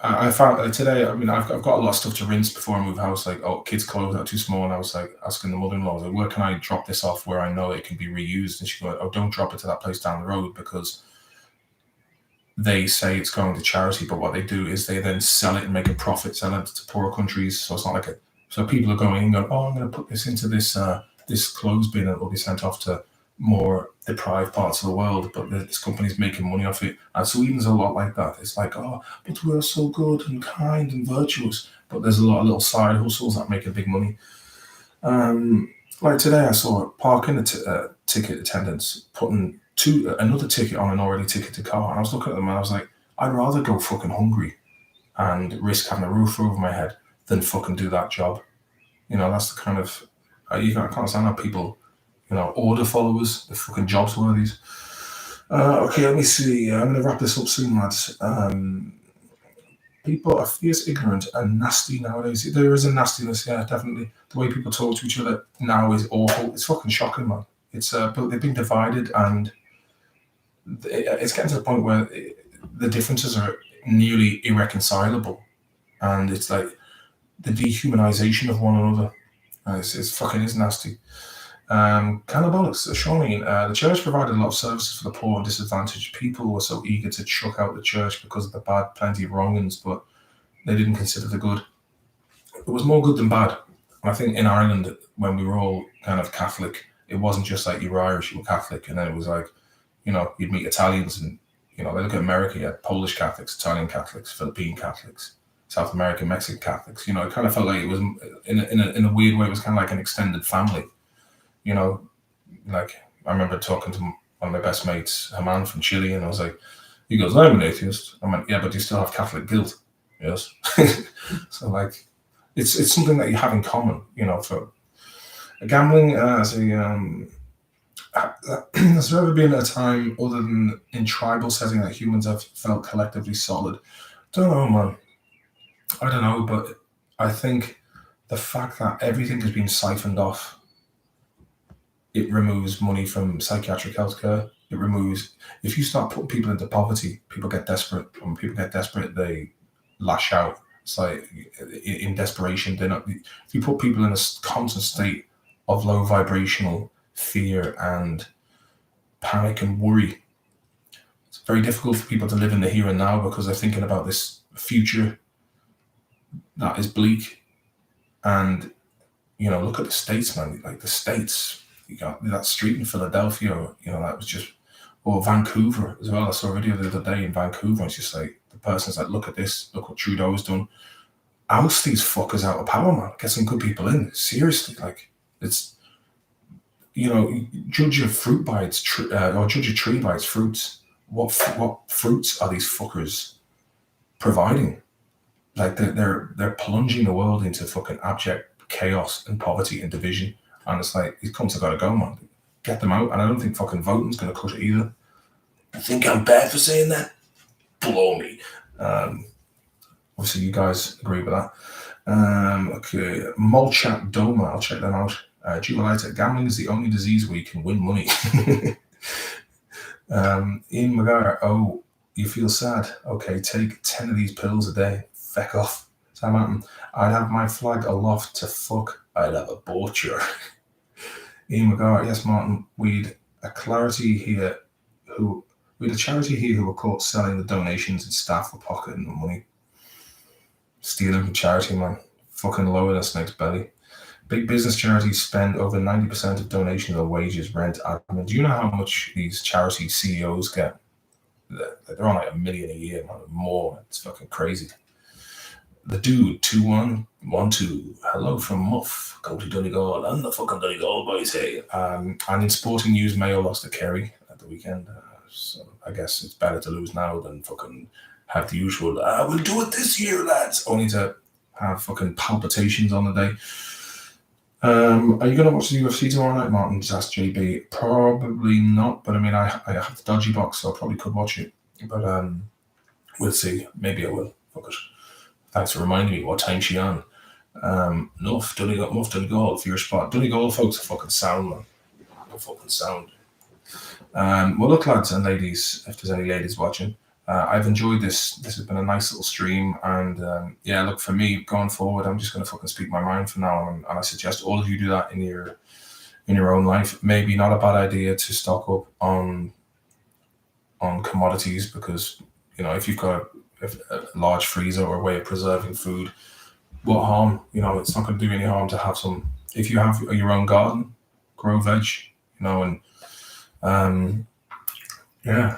I found today. I mean, I've got a lot of stuff to rinse before I move house. Like, oh, kids' clothes are too small, and I was like asking the mother-in-law, like, where can I drop this off where I know it can be reused? And she goes, oh, don't drop it to that place down the road, because they say it's going to charity, but what they do is they then sell it and make a profit, sell it to poorer countries. So it's not so people are going and going, oh, I'm going to put this into this clothes bin and it will be sent off to more deprived parts of the world, but this company's making money off it. And Sweden's a lot like that. It's like, oh, but we're so good and kind and virtuous, but there's a lot of little side hustles that make a big money. Like today, I saw parking ticket attendants putting another ticket on an already ticketed car, and I was looking at them and I was like, I'd rather go fucking hungry and risk having a roof over my head than fucking do that job. You know, that's the kind of I can't stand how people, you know, order followers, the fucking jobs worthies. Okay, let me see. I'm going to wrap this up soon, lads. People are fierce, ignorant, and nasty nowadays. There is a nastiness, yeah, definitely. The way people talk to each other now is awful. It's fucking shocking, man. It's but they've been divided, and it's getting to the point where the differences are nearly irreconcilable, and it's like the dehumanization of one another. It's fucking is nasty. Cannibalics, Shawnee, the church provided a lot of services for the poor and disadvantaged. People were so eager to chuck out the church because of the bad, plenty of wrongings, but they didn't consider the good. It was more good than bad. And I think in Ireland, when we were all kind of Catholic, it wasn't just like you were Irish, you were Catholic, and then it was like, you know, you'd meet Italians, and you know, they look at America, you had Polish Catholics, Italian Catholics, Philippine Catholics, South American, Mexican Catholics. You know, it kind of felt like it was in a weird way. It was kind of like an extended family. You know, like I remember talking to one of my best mates, a man from Chile, and I was like, he goes, I'm an atheist. I went, yeah, but you still have Catholic guilt. Yes. So like, it's something that you have in common, you know. For gambling, has there ever been a time other than in tribal setting that humans have felt collectively solid? Don't know, man. I don't know, but I think the fact that everything has been siphoned off, it removes money from psychiatric healthcare. It removes, if you start putting people into poverty, people get desperate. When people get desperate, they lash out. It's like in desperation, they're not. If you put people in a constant state of low vibrational fear and panic and worry, it's very difficult for people to live in the here and now because they're thinking about this future that is bleak. And you know, look at the States, man. Like the States. You got that street in Philadelphia, you know, that was just, or Vancouver as well. I saw a video the other day in Vancouver. It's just like, the person's like, look at this, look what Trudeau has done. Oust these fuckers out of power, man. Get some good people in. Seriously, like, it's, you know, judge a fruit by its or judge a tree by its fruits. What fruits are these fuckers providing? Like, they're plunging the world into fucking abject chaos and poverty and division. And it's like, these cunts have got to go, man. Get them out. And I don't think fucking voting's going to cut it either. I think I'm bad for saying that. Blow me. Obviously, you guys agree with that. Okay. Molchat Doma. I'll check them out. Jubilita. Gambling is the only disease where you can win money. Ian McGar. Oh, you feel sad? Okay, take 10 of these pills a day. Feck off. Sam Martin. I'd have my flag aloft to fuck. I'd have a butcher. Ian McGar, yes, Martin, we'd a charity here who were caught selling the donations and staff were pocketing the money. Stealing from charity, man. Fucking lower than a snake's belly. Big business charities spend over 90% of donations on wages, rent, admin. Do you know how much these charity CEOs get? They're on like $1 million a year, man, more. It's fucking crazy. The dude, 2112. Hello from Muff, County Donegal, and the fucking Donegal boys, hey. And in sporting news, Mayo lost to Kerry at the weekend. So I guess it's better to lose now than fucking have the usual, we'll do it this year, lads. Only to have fucking palpitations on the day. Are you going to watch the UFC tomorrow night, Martin? Just asked JB. Probably not, but I mean, I have the dodgy box, so I probably could watch it. But we'll see. Maybe I will. Fuck it. Thanks for reminding me what time she on. Muff Donegal for your spot. Donegal folks are fucking sound, man. They're fucking sound. Well, look, lads and ladies, if there's any ladies watching, I've enjoyed this. This has been a nice little stream, and yeah, look, for me going forward, I'm just going to fucking speak my mind for now, and I suggest all of you do that in your own life. Maybe not a bad idea to stock up on commodities, because you know, if you've got a large freezer or a way of preserving food, what harm? You know, it's not going to do any harm to have some. If you have your own garden, grow veg, you know, and Yeah,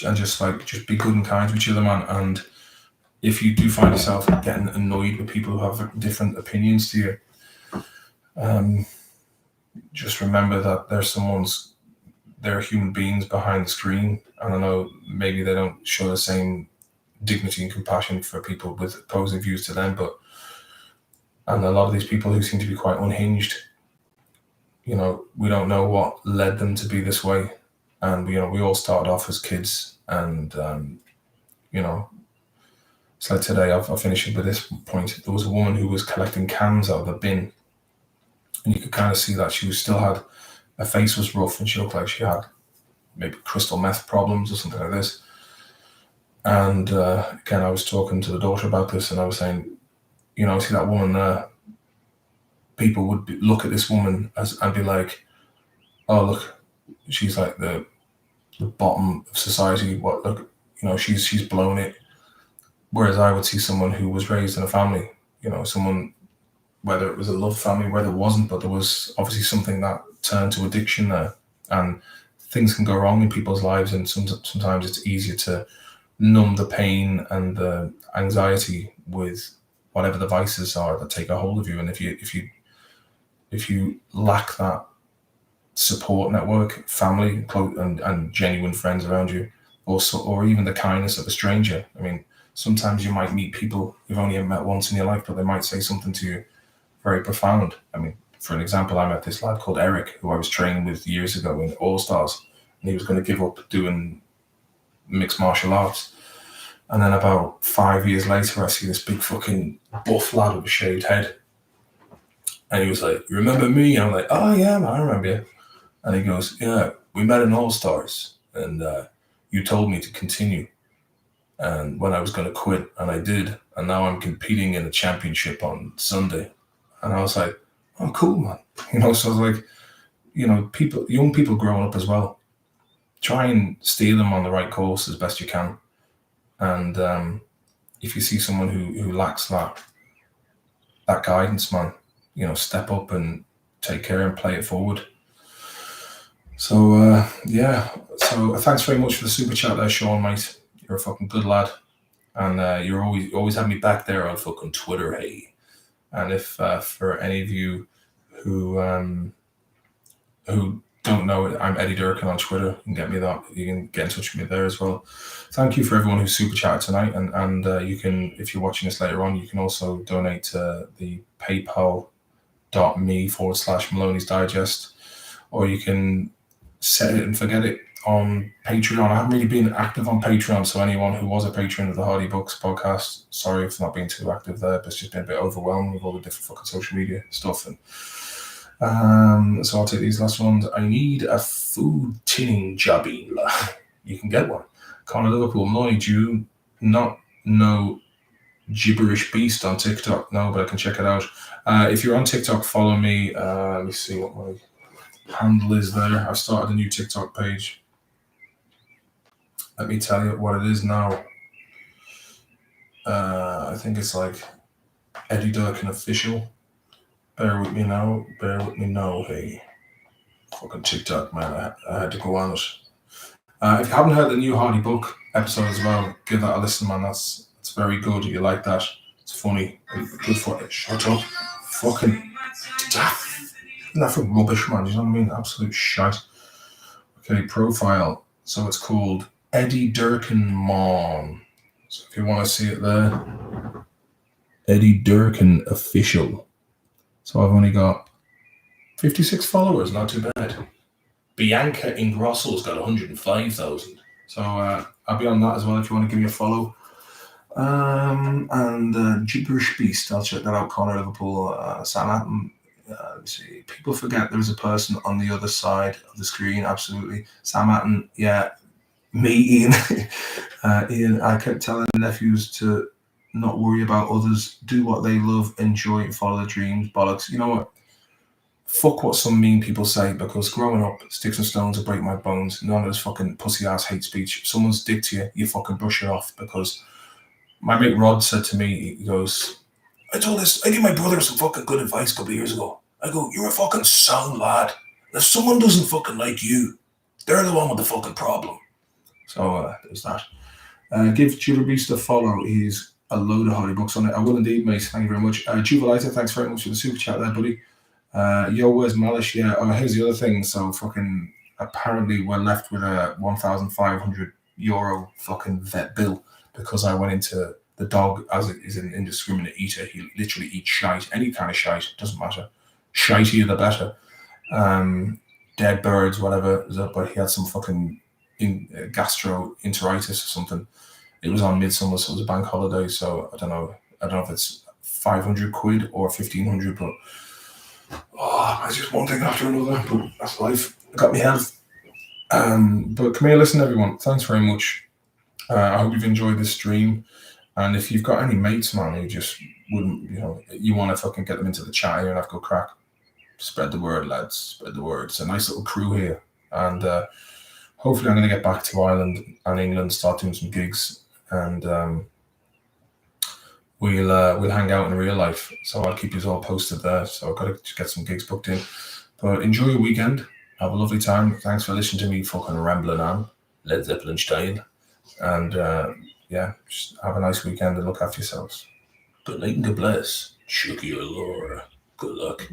and just be good and kind to each other, man. And if you do find yourself getting annoyed with people who have different opinions to you, just remember that they're human beings behind the screen. And I know maybe they don't show the same dignity and compassion for people with opposing views to them, and a lot of these people who seem to be quite unhinged, we don't know what led them to be this way. And we all started off as kids, and so today I'll finish it with this point. There was a woman who was collecting cans out of the bin, and you could kind of see that she her face was rough, and she looked like she had maybe crystal meth problems or something like this. And again, I was talking to the daughter about this, and I was saying, see that woman there, people would look at this woman and be like, oh, look, she's like the bottom of society. What, look, she's blown it. Whereas I would see someone who was raised in a family, someone, whether it was a love family, whether it wasn't, but there was obviously something that turned to addiction there. And things can go wrong in people's lives, and sometimes it's easier to numb the pain and the anxiety with whatever the vices are that take a hold of you. And if you lack that support network, family, and genuine friends around you, or even the kindness of a stranger. I mean, sometimes you might meet people you've only ever met once in your life, but they might say something to you very profound. I mean, for an example, I met this lad called Eric, who I was training with years ago in All Stars, and he was going to give up doing mixed martial arts. And then about 5 years later, I see this big fucking buff lad with a shaved head. And he was like, you remember me? And I'm like, oh yeah, man, I remember you. And he goes, yeah, we met in All Stars, and you told me to continue. And when I was going to quit, and I did, and now I'm competing in a championship on Sunday. And I was like, oh, cool, man. So I was like, young people growing up as well, try and steer them on the right course as best you can. And if you see someone who lacks that guidance, man, step up and take care and play it forward. So, yeah. So thanks very much for the super chat there, Sean, mate. You're a fucking good lad. And you're always have me back there on fucking Twitter, hey. And if for any of you who don't know it, I'm Eddie Durkin on Twitter. You can get in touch with me there as well. Thank you for everyone who super chatted tonight. And you can, if you're watching this later on, you can also donate to the paypal.me/Maloney's Digest, or you can set it and forget it on Patreon. I haven't really been active on Patreon, so anyone who was a patron of the Hardy Books podcast, sorry if not being too active there, but it's just been a bit overwhelmed with all the different fucking social media stuff. And so I'll take these last ones. I need a food tinning jobby. You can get one. Connor Liverpool, Maloney, do you not know Gibberish Beast on TikTok? No, but I can check it out. If you're on TikTok, follow me. Let me see what my handle is there. I've started a new TikTok page. Let me tell you what it is now. I think it's like Eddie Durkin Official. Bear with me now. Hey, fucking TikTok, man. I had to go on it. If you haven't heard the new Hardy Book episode as well, give that a listen, man. It's very good. You like that? It's funny. Good for it. Shut up. Fucking daft. Enough of rubbish, man. You know what I mean? Absolute shite. Okay, profile. So it's called Eddie Durkin Mon. So if you want to see it there, Eddie Durkin Official. So I've only got 56 followers, not too bad. Bianca Ingrosso's got 105,000. So I'll be on that as well if you want to give me a follow. And Gibberish Beast, I'll check that out. Connor Liverpool, Sam Atten. Let me see. People forget there's a person on the other side of the screen. Absolutely. Sam Atten, yeah. Me, Ian. Ian, I kept telling nephews to not worry about others, do what they love, enjoy it, follow their dreams. Bollocks. You know what? Fuck what some mean people say, because growing up, sticks and stones will break my bones. None of this fucking pussy ass hate speech. If someone's dick to you, you fucking brush it off. Because my mate Rod said to me, he goes, I gave my brother some fucking good advice a couple of years ago. I go, you're a fucking sound lad. If someone doesn't fucking like you, they're the one with the fucking problem. So there's that. Give Judah Beast a follow. He's a load of high books on it. I will indeed, mate. Thank you very much. Juvalita, thanks very much for the super chat there, buddy. Yo, where's Malish? Yeah, here's the other thing. So fucking apparently we're left with a €1,500 fucking vet bill because I went into the dog, as it is an indiscriminate eater. He literally eats shite, any kind of shite, doesn't matter. Shitey the better. Dead birds, whatever. But he had some fucking gastroenteritis or something. It was on midsummer, so it was a bank holiday. So I don't know if it's 500 quid or 1,500, but it's just one thing after another. But that's life. It got me health. But come here, listen, everyone. Thanks very much. I hope you've enjoyed this stream. And if you've got any mates, man, who just wouldn't, you want to fucking get them into the chat here and have a good crack, spread the word, lads. Spread the word. It's a nice little crew here. And hopefully I'm going to get back to Ireland and England, start doing some gigs. And we'll hang out in real life. So I'll keep you all posted there. So I've got to get some gigs booked in. But enjoy your weekend. Have a lovely time. Thanks for listening to me fucking rambling on. Led Zeppelin style. And just have a nice weekend and look after yourselves. Good night and good bless. Shuki your lore. Good luck.